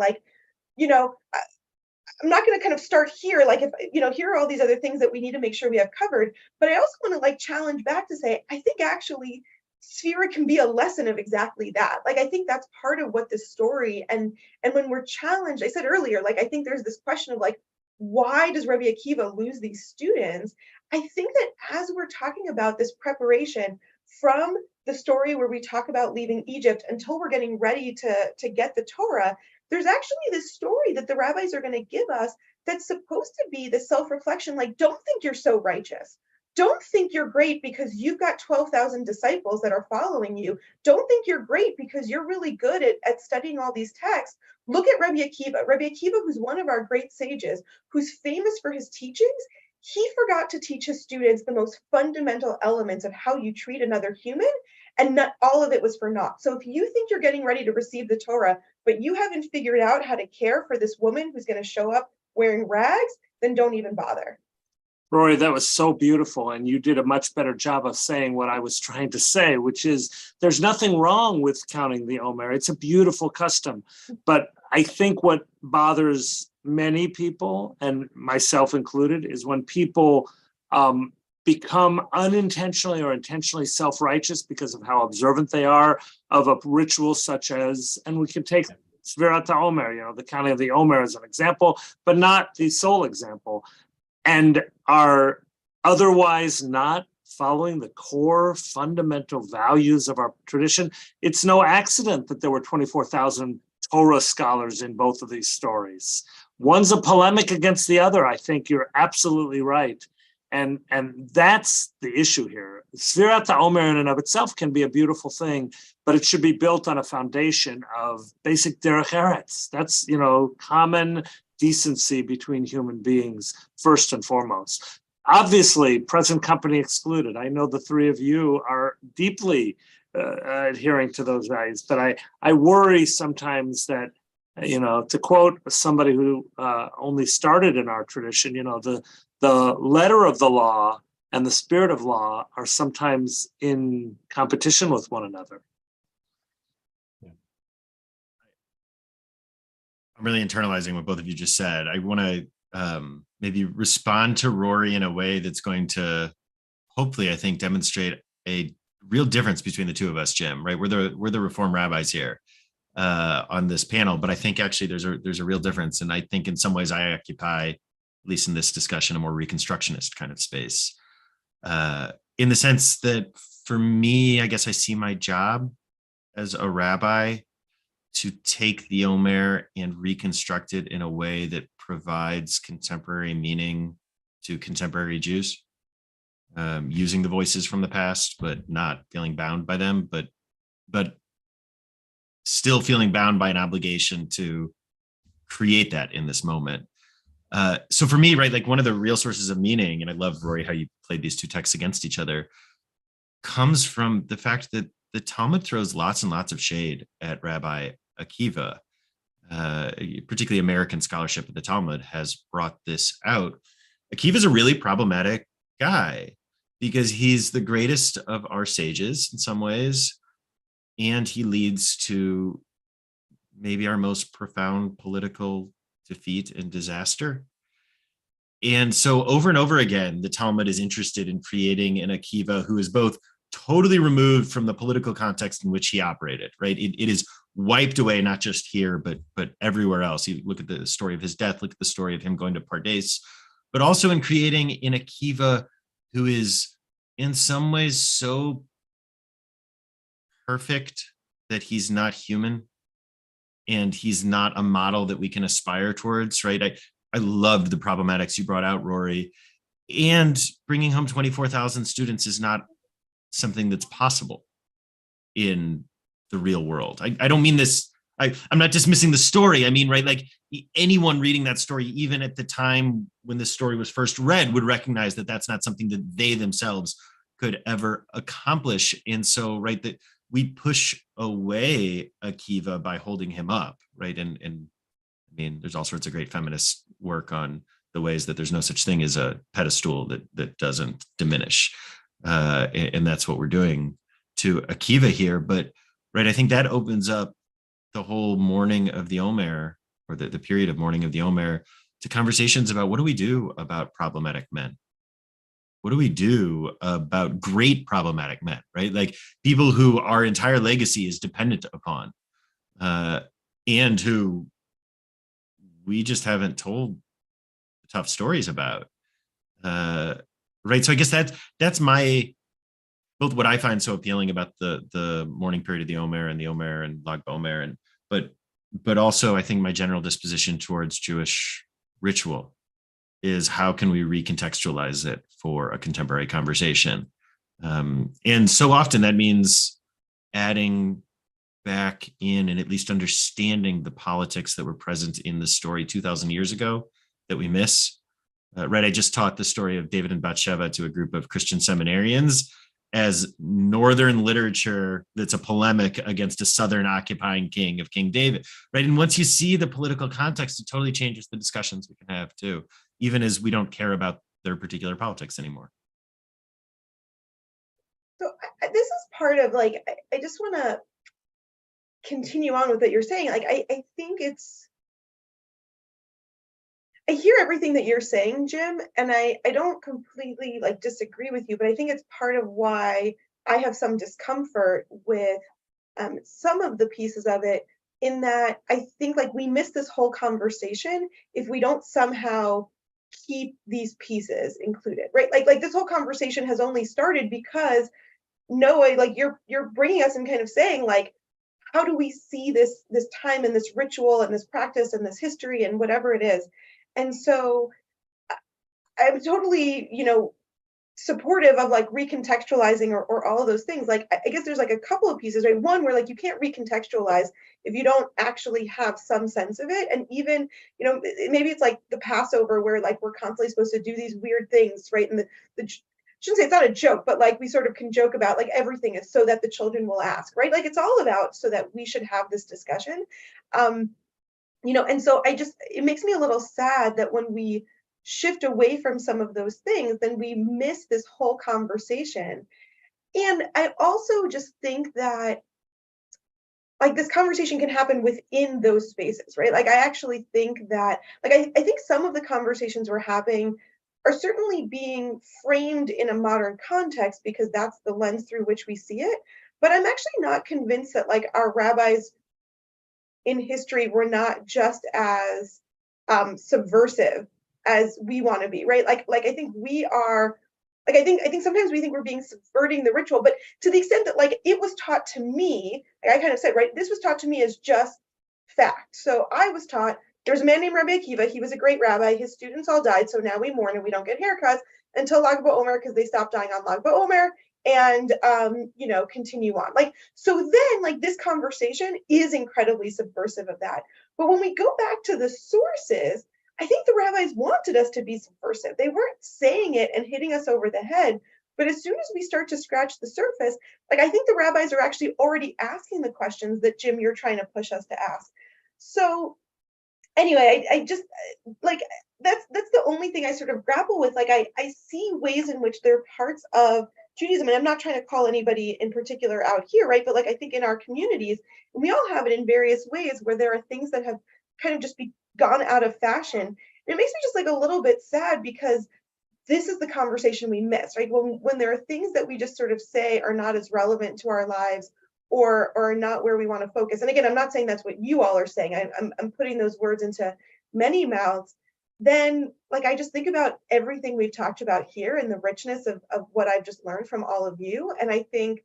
I'm not going to kind of start here, if, here are all these other things that we need to make sure we have covered. But I also want to challenge back to say, I think actually Sphira can be a lesson of exactly that. I think that's part of what this story, and when we're challenged, I said earlier, I think there's this question of why does Rabbi Akiva lose these students? I think that as we're talking about this preparation from the story where we talk about leaving Egypt until we're getting ready to get the Torah, there's actually this story that the rabbis are going to give us that's supposed to be the self-reflection, don't think you're so righteous. Don't think you're great because you've got 12,000 disciples that are following you. Don't think you're great because you're really good at studying all these texts. Look at Rabbi Akiva. Rabbi Akiva, who's one of our great sages, who's famous for his teachings, he forgot to teach his students the most fundamental elements of how you treat another human, and not all of it was for naught. So if you think you're getting ready to receive the Torah, but you haven't figured out how to care for this woman who's going to show up wearing rags, then don't even bother. Rory, that was so beautiful. And you did a much better job of saying what I was trying to say, which is there's nothing wrong with counting the Omer. It's a beautiful custom. But I think what bothers many people, and myself included, is when people become unintentionally or intentionally self-righteous because of how observant they are of a ritual such as, and we can take Svirat HaOmer, the counting of the Omer as an example, but not the sole example, and are otherwise not following the core fundamental values of our tradition. It's no accident that there were 24,000 Torah scholars in both of these stories. One's a polemic against the other. I think you're absolutely right. And that's the issue here. Svirat HaOmer in and of itself can be a beautiful thing, but it should be built on a foundation of basic derech eretz. That's, common decency between human beings, first and foremost. Obviously, present company excluded. I know the three of you are deeply adhering to those values, but I worry sometimes that, to quote somebody who only started in our tradition, the letter of the law and the spirit of law are sometimes in competition with one another. I'm really internalizing what both of you just said. I want to maybe respond to Rory in a way that's going to hopefully, I think, demonstrate a real difference between the two of us, Jim, right? We're the Reform rabbis here on this panel, but I think actually there's a real difference. And I think in some ways I occupy, at least in this discussion, a more reconstructionist kind of space. In the sense that for me, I guess I see my job as a rabbi to take the Omer and reconstruct it in a way that provides contemporary meaning to contemporary Jews, using the voices from the past, but not feeling bound by them, but still feeling bound by an obligation to create that in this moment. So for me, right, like one of the real sources of meaning, and I love, Rory, how you played these two texts against each other, comes from the fact that the Talmud throws lots and lots of shade at Rabbi Akiva. Particularly American scholarship of the Talmud has brought this out. Akiva is a really problematic guy because he's the greatest of our sages in some ways, and he leads to maybe our most profound political defeat and disaster. And so over and over again, the Talmud is interested in creating an Akiva who is both totally removed from the political context in which he operated, right? It is wiped away, not just here, but everywhere else. You look at the story of his death, look at the story of him going to Pardes, but also in creating an Akiva who is in some ways so perfect that he's not human and he's not a model that we can aspire towards, right? I loved the problematics you brought out, Rory, and bringing home 24,000 students is not something that's possible in the real world. I don't mean this, I'm not dismissing the story. I mean, right, like anyone reading that story, even at the time when this story was first read, would recognize that that's not something that they themselves could ever accomplish. And so, right, that we push away Akiva by holding him up, right? And I mean, there's all sorts of great feminist work on the ways that there's no such thing as a pedestal that doesn't diminish. And that's what we're doing to Akiva here. But right, I think that opens up the whole mourning of the Omer, or the period of mourning of the Omer, to conversations about what do we do about problematic men? What do we do about great problematic men, right? Like people who our entire legacy is dependent upon, and who we just haven't told tough stories about. Right. So I guess that's my, both what I find so appealing about the mourning period of the Omer and Lag BaOmer, but also I think my general disposition towards Jewish ritual is how can we recontextualize it for a contemporary conversation? And so often that means adding back in and at least understanding the politics that were present in the story 2,000 years ago that we miss. right, I just taught the story of David and Bathsheba to a group of Christian seminarians as Northern literature that's a polemic against a Southern occupying king of King David, right? And once you see the political context, it totally changes the discussions we can have too, even as we don't care about their particular politics anymore. So this is part of like, I just want to continue on with what you're saying. Like, I think I hear everything that you're saying, Jim, and I don't completely like disagree with you, but I think it's part of why I have some discomfort with some of the pieces of it, in that I think like we miss this whole conversation if we don't somehow keep these pieces included, right? Like this whole conversation has only started because Noah, like you're bringing us and kind of saying like, how do we see this time and this ritual and this practice and this history and whatever it is? And so I'm totally, supportive of like recontextualizing or all of those things. Like, I guess there's like a couple of pieces, right? One, where like you can't recontextualize if you don't actually have some sense of it. And even, maybe it's like the Passover where like we're constantly supposed to do these weird things, right? And the shouldn't say it's not a joke, but like we sort of can joke about like everything is so that the children will ask, right? Like it's all about so that we should have this discussion. And so it makes me a little sad that when we shift away from some of those things, then we miss this whole conversation. And I also just think that like this conversation can happen within those spaces, right? Like I actually think that, like I think some of the conversations we're having are certainly being framed in a modern context because that's the lens through which we see it. But I'm actually not convinced that like our rabbis in history were not just as subversive as we want to be, right? Like I think we are, like I think sometimes we think we're being subverting the ritual, but to the extent that like it was taught to me, like I kind of said, right, this was taught to me as just fact. So I was taught there's a man named Rabbi Akiva. He was a great rabbi. His students all died, so now we mourn and we don't get haircuts until Lag BaOmer because they stopped dying on Lag BaOmer. And continue on. Like, so then like this conversation is incredibly subversive of that. But when we go back to the sources, I think the rabbis wanted us to be subversive. They weren't saying it and hitting us over the head. But as soon as we start to scratch the surface, like I think the rabbis are actually already asking the questions that, Jim, you're trying to push us to ask. So anyway, I just like that's the only thing I sort of grapple with. Like I see ways in which there are parts of Judaism, and I'm not trying to call anybody in particular out here, right? But like I think in our communities, and we all have it in various ways where there are things that have kind of just gone out of fashion. And it makes me just like a little bit sad because this is the conversation we miss, right? When there are things that we just sort of say are not as relevant to our lives or are not where we want to focus. And again, I'm not saying that's what you all are saying. I'm putting those words into many mouths. Then like I just think about everything we've talked about here and the richness of what I've just learned from all of you. And I think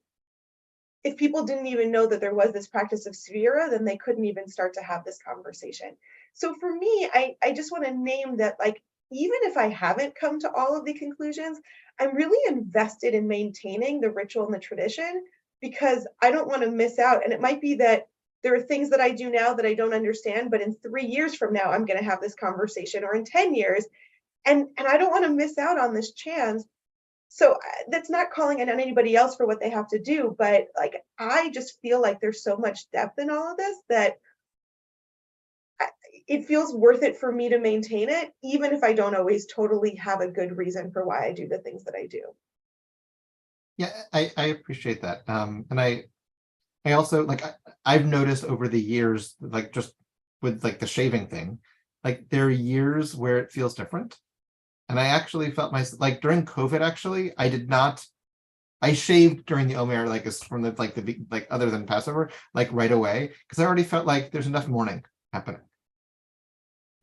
if people didn't even know that there was this practice of Sphira, then they couldn't even start to have this conversation. So for me, I just want to name that, like, even if I haven't come to all of the conclusions, I'm really invested in maintaining the ritual and the tradition because I don't want to miss out. And it might be that there are things that I do now that I don't understand, but in 3 years from now, I'm going to have this conversation, or in 10 years. And I don't want to miss out on this chance. So that's not calling on anybody else for what they have to do. But like, I just feel like there's so much depth in all of this that it feels worth it for me to maintain it, even if I don't always totally have a good reason for why I do the things that I do. Yeah, I appreciate that. And I also like I've noticed over the years, like just with like the shaving thing, like there are years where it feels different. And I actually felt like during COVID, actually, I shaved during the Omer, like from the other than Passover, like right away, because I already felt like there's enough mourning happening,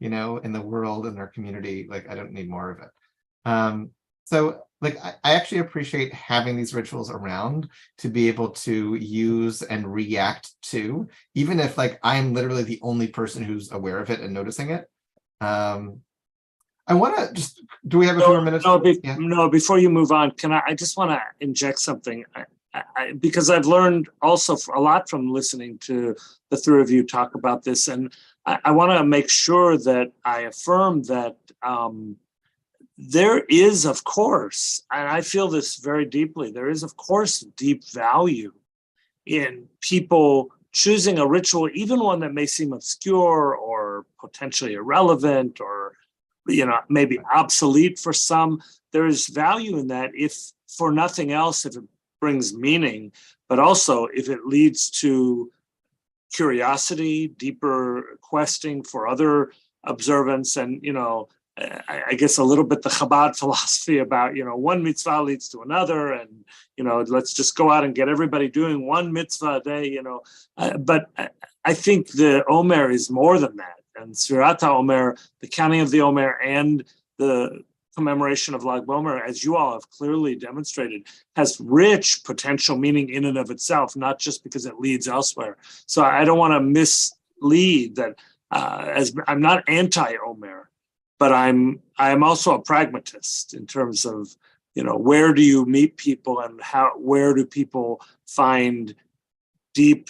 in the world, in our community. Like I don't need more of it. So like I actually appreciate having these rituals around to be able to use and react to, even if like I'm literally the only person who's aware of it and noticing it. I want to just, do we have a few more minutes? No, before you move on, I just want to inject something. Because I've learned also a lot from listening to the three of you talk about this. And I want to make sure that I affirm that there is, of course, and I feel this very deeply, there is, of course, deep value in people choosing a ritual, even one that may seem obscure or potentially irrelevant or, maybe obsolete for some. There is value in that, if for nothing else, if it brings meaning, but also if it leads to curiosity, deeper questing for other observance. And, I guess a little bit the Chabad philosophy about, one mitzvah leads to another, and, let's just go out and get everybody doing one mitzvah a day, but I think the Omer is more than that. And Sfirat HaOmer, the counting of the Omer and the commemoration of Lag BaOmer, as you all have clearly demonstrated, has rich potential meaning in and of itself, not just because it leads elsewhere. So I don't want to mislead that, as I'm not anti-Omer, but I'm also a pragmatist in terms of, where do you meet people and where do people find deep,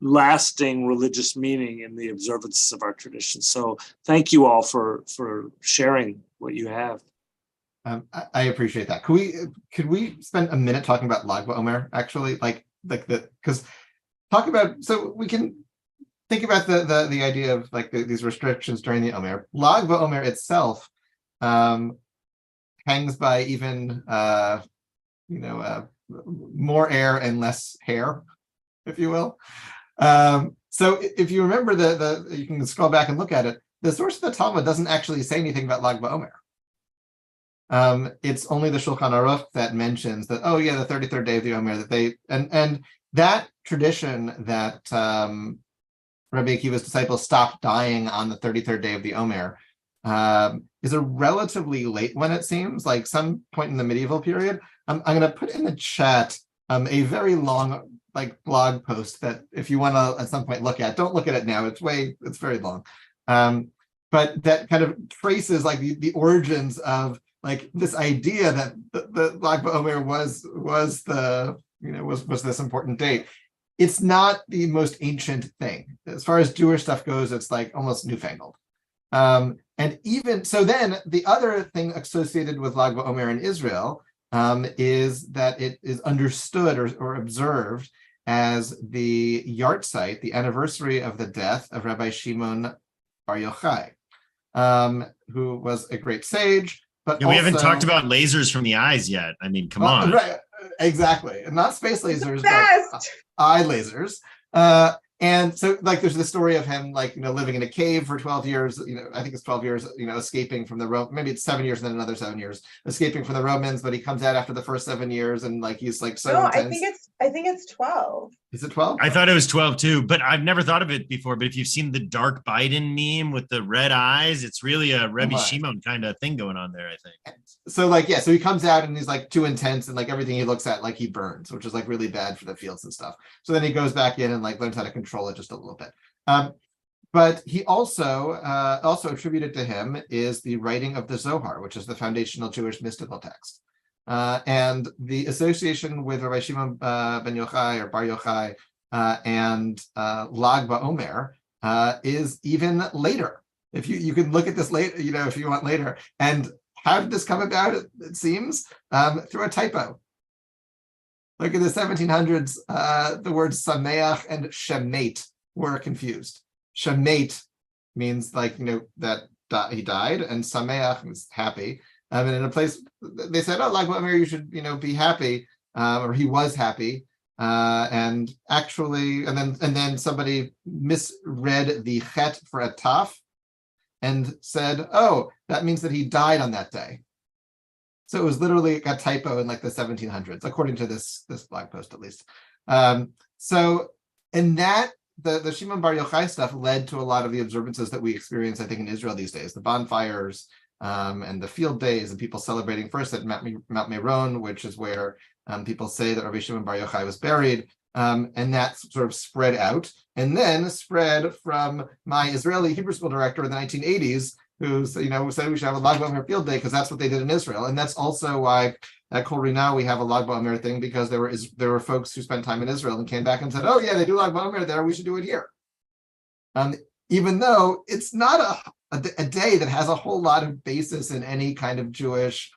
lasting religious meaning in the observances of our tradition. So thank you all for sharing what you have. I appreciate that. Could we spend a minute talking about Lag BaOmer, actually? Because so we can think about the idea of these restrictions during the Omer. Lag BaOmer itself hangs by even more air and less hair, if you will. So if you remember you can scroll back and look at it. The source of the Talmud doesn't actually say anything about Lag BaOmer. It's only the Shulchan Aruch that mentions that, the 33rd day of the Omer, that and that tradition that Rabbi Akiva's disciples stopped dying on the 33rd day of the Omer is a relatively late one, it seems, like some point in the medieval period. I'm going to put in the chat a very long blog post that if you want to at some point look at, don't look at it now. It's very long. But that kind of traces the origins of this idea that the Lag BaOmer was this important date. It's not the most ancient thing. As far as Jewish stuff goes, it's almost newfangled. And even so, then the other thing associated with Lag BaOmer in Israel is that it is understood or observed as the yahrzeit, the anniversary of the death of Rabbi Shimon Bar Yochai, who was a great sage. But we haven't talked about lasers from the eyes yet. I mean, come on. Right, exactly. Not space lasers, but eye lasers. And so there's the story of him living in a cave for 12 years, I think it's 12 years, escaping from the Romans. Maybe it's 7 years and then another 7 years, escaping from the Romans, but he comes out after the first 7 years and he's so intense. I think it's 12. Is it 12? I thought it was 12 too, but I've never thought of it before. But if you've seen the Dark Biden meme with the red eyes, it's really a Rebbe Shimon kind of thing going on there, I think. So so he comes out and he's too intense and everything he looks at he burns, which is really bad for the fields and stuff. So then he goes back in and learns how to control it just a little bit. But he also attributed to him is the writing of the Zohar, which is the foundational Jewish mystical text. And the association with Rabbi Shimon ben Yochai or Bar Yochai and Lag BaOmer is even later. If you can look at this later, if you want later. And how did this come about? It seems through a typo. Like in the 1700s, the words Sameach and Shemet were confused. Shemet means that he died, and Sameach means happy. And in a place they said, "Oh, Lag BaOmer, you should be happy," or he was happy. And actually, and then somebody misread the chet for a taf and said, "Oh, that means that he died on that day." So it was literally a typo in the 1700s, according to this blog post at least. So in that, the Shimon Bar Yochai stuff led to a lot of the observances that we experience, I think, in Israel these days, the bonfires and the field days, and people celebrating first at Mount Meron, which is where people say that Rabbi Shimon Bar Yochai was buried. And that sort of spread out, and then spread from my Israeli Hebrew school director in the 1980s, who said we should have a Lag BaOmer field day because that's what they did in Israel, and that's also why at Kol Rina we have a Lag BaOmer thing, because there were folks who spent time in Israel and came back and said, "Oh yeah, they do Lag BaOmer there. We should do it here." Even though it's not a day that has a whole lot of basis in any kind of Jewish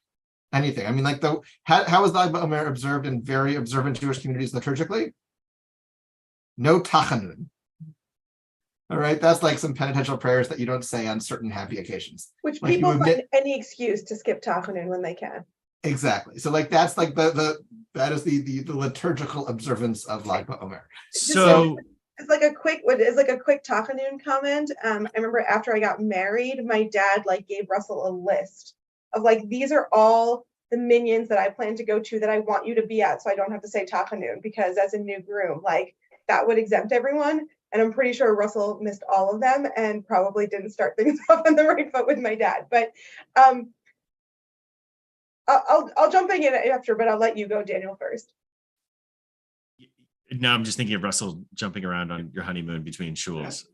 anything. I mean, like how is Lag BaOmer observed in very observant Jewish communities liturgically? No tachanun. All right, that's like some penitential prayers that you don't say on certain happy occasions. Which Like people find any excuse to skip tachanun when they can. Exactly. So like that's like that is the liturgical observance of Lag BaOmer. So it's like a quick tachanun comment. I remember after I got married, my dad like gave Russell a list of like, these are all the minions that I plan to go to that I want you to be at, so I don't have to say tachanun, because as a new groom, like that would exempt everyone. And I'm pretty sure Russell missed all of them and probably didn't start things off on the right foot with my dad. But I'll jump in after, but I'll let you go, Daniel, first. No, I'm just thinking of Russell jumping around on your honeymoon between shuls.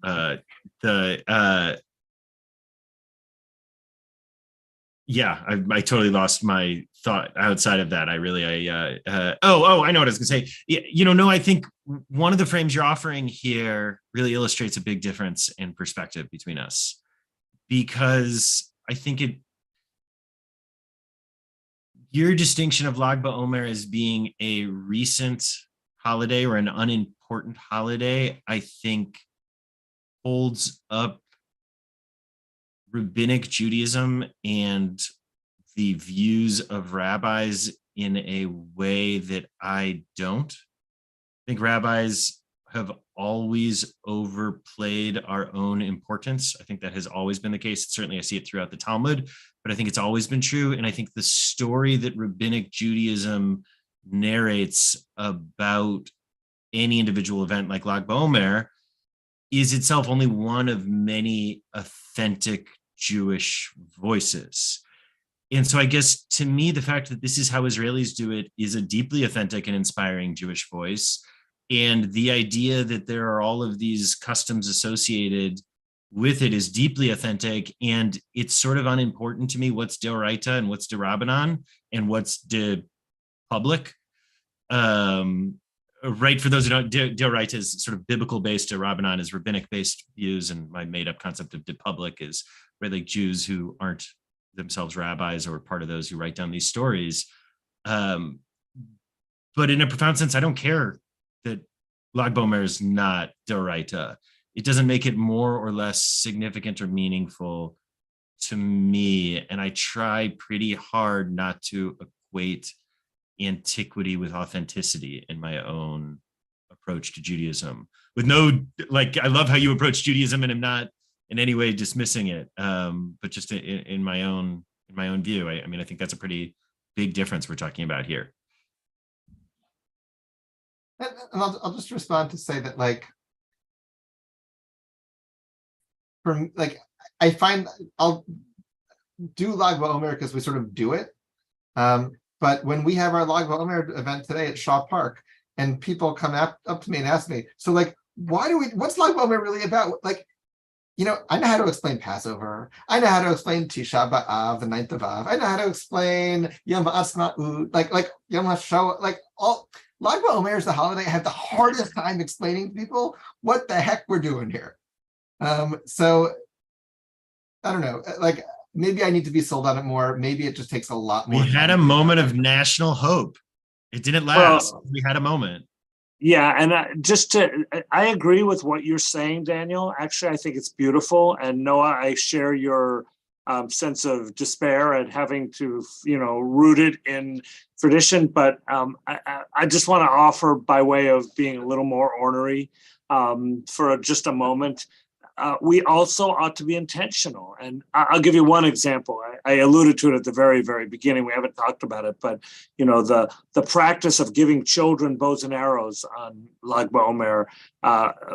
Yeah, I totally lost my thought outside of that. I know what I was gonna say. No, I think one of the frames you're offering here really illustrates a big difference in perspective between us, because I think your distinction of Lag BaOmer as being a recent holiday or an unimportant holiday, I think holds up rabbinic Judaism and the views of rabbis in a way that I don't. I think rabbis have always overplayed our own importance. I think that has always been the case. Certainly I see it throughout the Talmud, but I think it's always been true. And I think the story that rabbinic Judaism narrates about any individual event like Lag BaOmer is itself only one of many authentic Jewish voices. And so I guess to me, the fact that this is how Israelis do it is a deeply authentic and inspiring Jewish voice. And the idea that there are all of these customs associated with it is deeply authentic. And it's sort of unimportant to me what's Deoraita and what's Derabanan and what's de public. Right, for those who don't, Deoraita is sort of biblical based, Derabanan is rabbinic based views, and my made up concept of de public is right, like Jews who aren't themselves rabbis or part of those who write down these stories. But in a profound sense, I don't care that Lag BaOmer is not Deoraita. It doesn't make it more or less significant or meaningful to me. And I try pretty hard not to equate antiquity with authenticity in my own approach to Judaism. With no, like, I love how you approach Judaism, and I'm not in any way dismissing it, but just in my own view. I mean, I think that's a pretty big difference we're talking about here. And I'll just respond to say that, like, from like, I find I'll do Lag BaOmer because we sort of do it. But when we have our Lag BaOmer event today at Shaw Park, and people come up to me and ask me, so like, what's Lag BaOmer really about? Like, I know how to explain Passover. I know how to explain Tisha B'Av, the 9th of Av. I know how to explain Yom Ha'atzmaut, like Yom HaShoah, like all. Lag BaOmer is the holiday I have the hardest time explaining to people what the heck we're doing here. So I don't know, like, maybe I need to be sold on it more. Maybe it just takes a lot more. We had a moment of national hope. It didn't last. Well, we had a moment. Yeah, and I agree with what you're saying, Daniel. Actually, I think it's beautiful. And Noah, I share your sense of despair at having to, root it in tradition. But I just want to offer, by way of being a little more ornery for just a moment, we also ought to be intentional. And I'll give you one example. I alluded to it at the very, very beginning. We haven't talked about it, but the practice of giving children bows and arrows on Lag BaOmer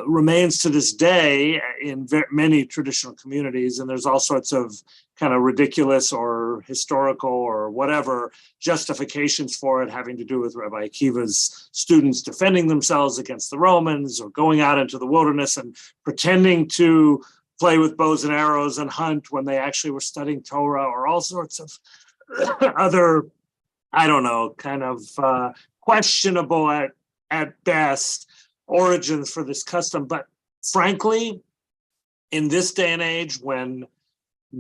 remains to this day in many traditional communities. And there's all sorts of kind of ridiculous or historical or whatever justifications for it, having to do with Rabbi Akiva's students defending themselves against the Romans or going out into the wilderness and pretending to play with bows and arrows and hunt when they actually were studying Torah, or all sorts of other, I don't know, kind of questionable at best origins for this custom. But frankly, in this day and age, when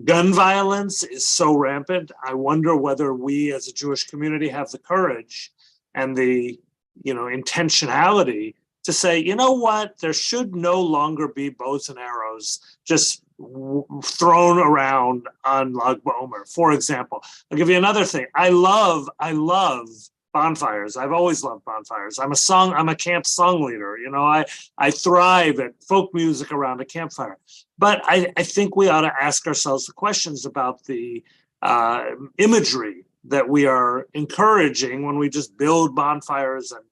gun violence is so rampant. I wonder whether we as a Jewish community have the courage and the, intentionality to say, you know what, there should no longer be bows and arrows just thrown around on Lag BaOmer. For example, I'll give you another thing. I love bonfires. I've always loved bonfires. I'm a camp song leader. I thrive at folk music around a campfire. But I think we ought to ask ourselves the questions about the imagery that we are encouraging when we just build bonfires and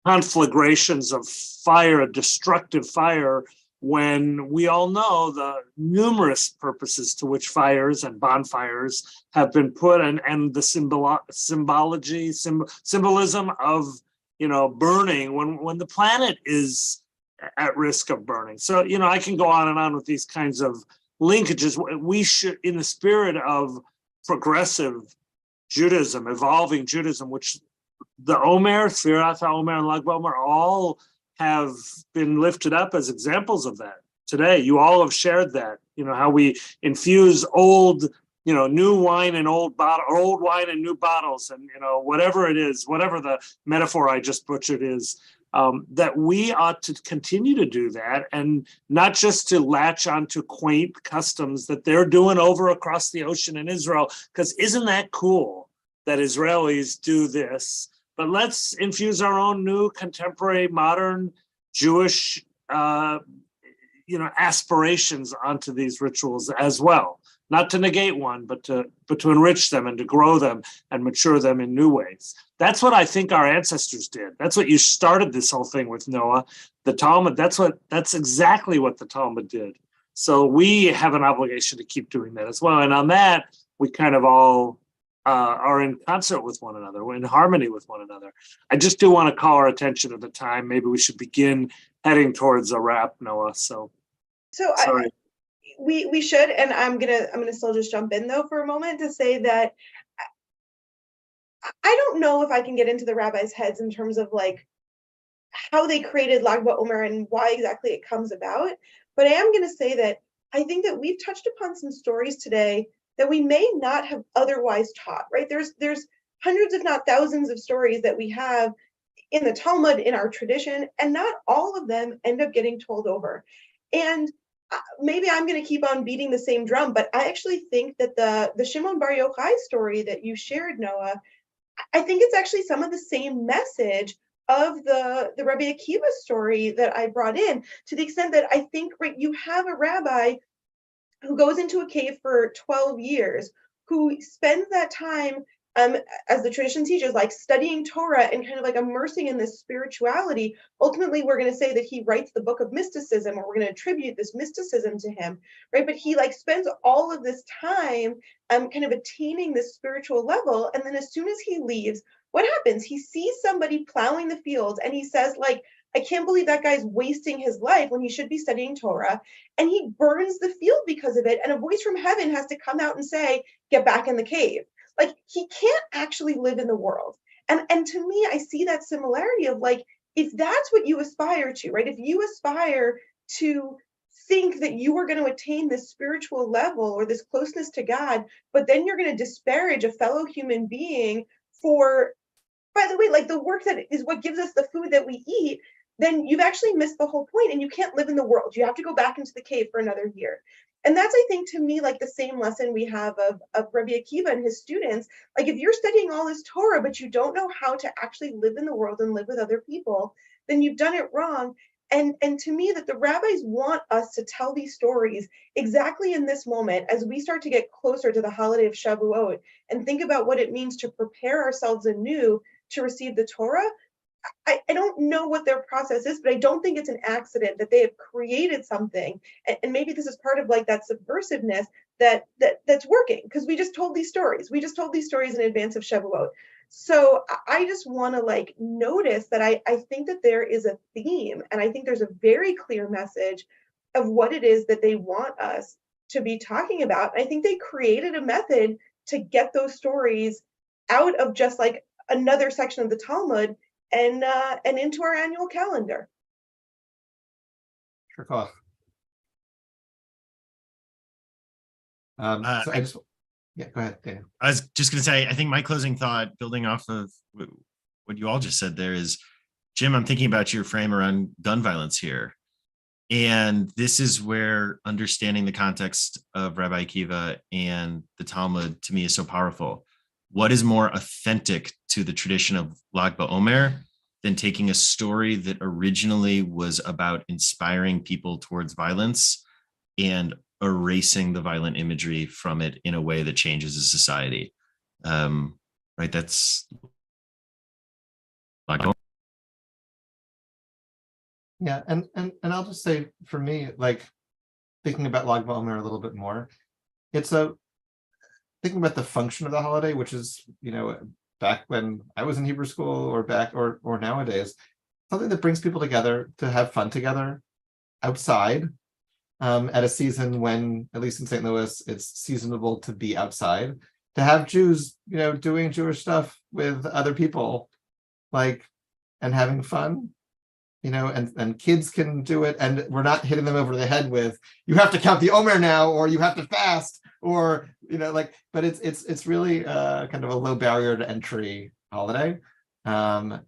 conflagrations of fire, destructive fire, when we all know the numerous purposes to which fires and bonfires have been put, and the symbolism of burning when the planet is at risk of burning. So I can go on and on with these kinds of linkages. We should, in the spirit of progressive Judaism, evolving Judaism, which the Omer, Sfirat HaOmer, and Lag BaOmer all have been lifted up as examples of that today. You all have shared that, how we infuse old, new wine in old wine in new bottles, and whatever it is, whatever the metaphor I just butchered is, that we ought to continue to do that, and not just to latch onto quaint customs that they're doing over across the ocean in Israel, because isn't that cool that Israelis do this? But let's infuse our own new contemporary modern Jewish aspirations onto these rituals as well. Not to negate one, but to enrich them and to grow them and mature them in new ways. That's what I think our ancestors did. That's what you started this whole thing with, Noah. The Talmud, that's exactly what the Talmud did. So we have an obligation to keep doing that as well. And on that, we kind of all are in concert with one another. We're in harmony with one another. I just do want to call our attention to the time. Maybe we should begin heading towards a wrap, Noah. So sorry. We should, and I'm gonna still just jump in though for a moment to say that I don't know if I can get into the rabbis' heads in terms of like how they created Lag BaOmer and why exactly it comes about. But I am gonna say that I think that we've touched upon some stories today that we may not have otherwise taught, right? There's hundreds, if not thousands, of stories that we have in the Talmud, in our tradition, and not all of them end up getting told over. And maybe I'm going to keep on beating the same drum, but I actually think that the Shimon Bar Yochai story that you shared, Noah, I think it's actually some of the same message of the Rabbi Akiva story that I brought in, to the extent that I think, right, you have a rabbi who goes into a cave for 12 years, who spends that time, as the tradition teaches, like studying Torah and kind of like immersing in this spirituality. Ultimately, we're going to say that he writes the book of mysticism, or we're going to attribute this mysticism to him, right? But he like spends all of this time kind of attaining this spiritual level. And then as soon as he leaves, what happens? He sees somebody plowing the fields and he says, like, I can't believe that guy's wasting his life when he should be studying Torah. And he burns the field because of it. And a voice from heaven has to come out and say, get back in the cave. Like, he can't actually live in the world. And to me, I see that similarity of like, if that's what you aspire to, right? If you aspire to think that you are going to attain this spiritual level or this closeness to God, but then you're going to disparage a fellow human being for, by the way, like the work that is what gives us the food that we eat, then you've actually missed the whole point, and you can't live in the world. You have to go back into the cave for another year. And that's, I think, to me, like the same lesson we have of Rabbi Akiva and his students. Like, if you're studying all this Torah, but you don't know how to actually live in the world and live with other people, then you've done it wrong. And to me, that the rabbis want us to tell these stories exactly in this moment, as we start to get closer to the holiday of Shavuot and think about what it means to prepare ourselves anew to receive the Torah. I don't know what their process is, but I don't think it's an accident that they have created something. And maybe this is part of like that subversiveness that's working, because we just told these stories. We just told these stories in advance of Shavuot. So I just want to like notice that I think that there is a theme, and I think there's a very clear message of what it is that they want us to be talking about. I think they created a method to get those stories out of just like another section of the Talmud and into our annual calendar. Sure. So I just, yeah, go ahead, Daniel. I was just going to say, I think my closing thought, building off of what you all just said there, is, Jim, I'm thinking about your frame around gun violence here. And this is where understanding the context of Rabbi Akiva and the Talmud, to me, is so powerful. What is more authentic to the tradition of Lag BaOmer than taking a story that originally was about inspiring people towards violence and erasing the violent imagery from it in a way that changes a society? Right? That's Lag BaOmer. Yeah, and I'll just say, for me, like, thinking about Lag BaOmer a little bit more, it's thinking about the function of the holiday, which is, back when I was in Hebrew school, or nowadays, something that brings people together to have fun together outside, at a season when, at least in St. Louis, it's seasonable to be outside, to have Jews, doing Jewish stuff with other people, like, and having fun. And kids can do it, and we're not hitting them over the head with, you have to count the Omer now, or you have to fast, or but it's really kind of a low barrier to entry holiday. Like,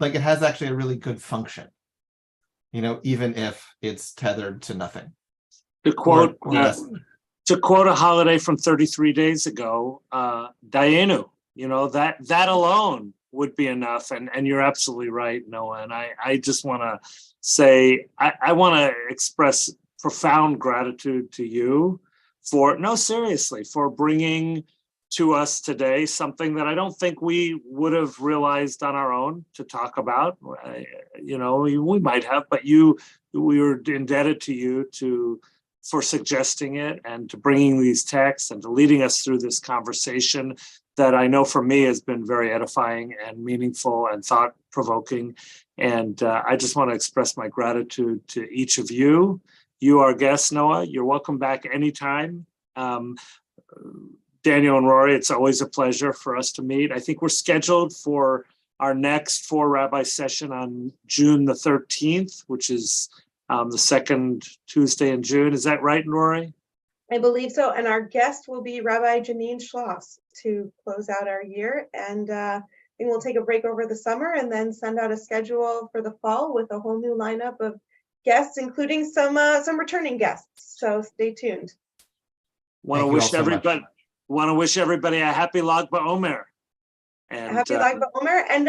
it has actually a really good function, even if it's tethered to nothing. To quote or a holiday from 33 days ago, Dayenu, that alone would be enough. And you're absolutely right, Noah. And I just want to say, I want to express profound gratitude to you seriously, for bringing to us today something that I don't think we would have realized on our own to talk about. We might have, but we were indebted to you for suggesting it, and to bringing these texts, and to leading us through this conversation that I know for me has been very edifying and meaningful and thought-provoking. And I just want to express my gratitude to each of you. You are guests, Noah. You're welcome back anytime. Daniel and Rory, it's always a pleasure for us to meet. I think we're scheduled for our next 4-rabbi session on June the 13th, which is the second Tuesday in June. Is that right, Rory? I believe so. And our guest will be Rabbi Janine Schloss to close out our year. And I think we'll take a break over the summer and then send out a schedule for the fall with a whole new lineup of guests, including some returning guests. So stay tuned. Want to wish everybody a happy Lag BaOmer. Happy Lag BaOmer. And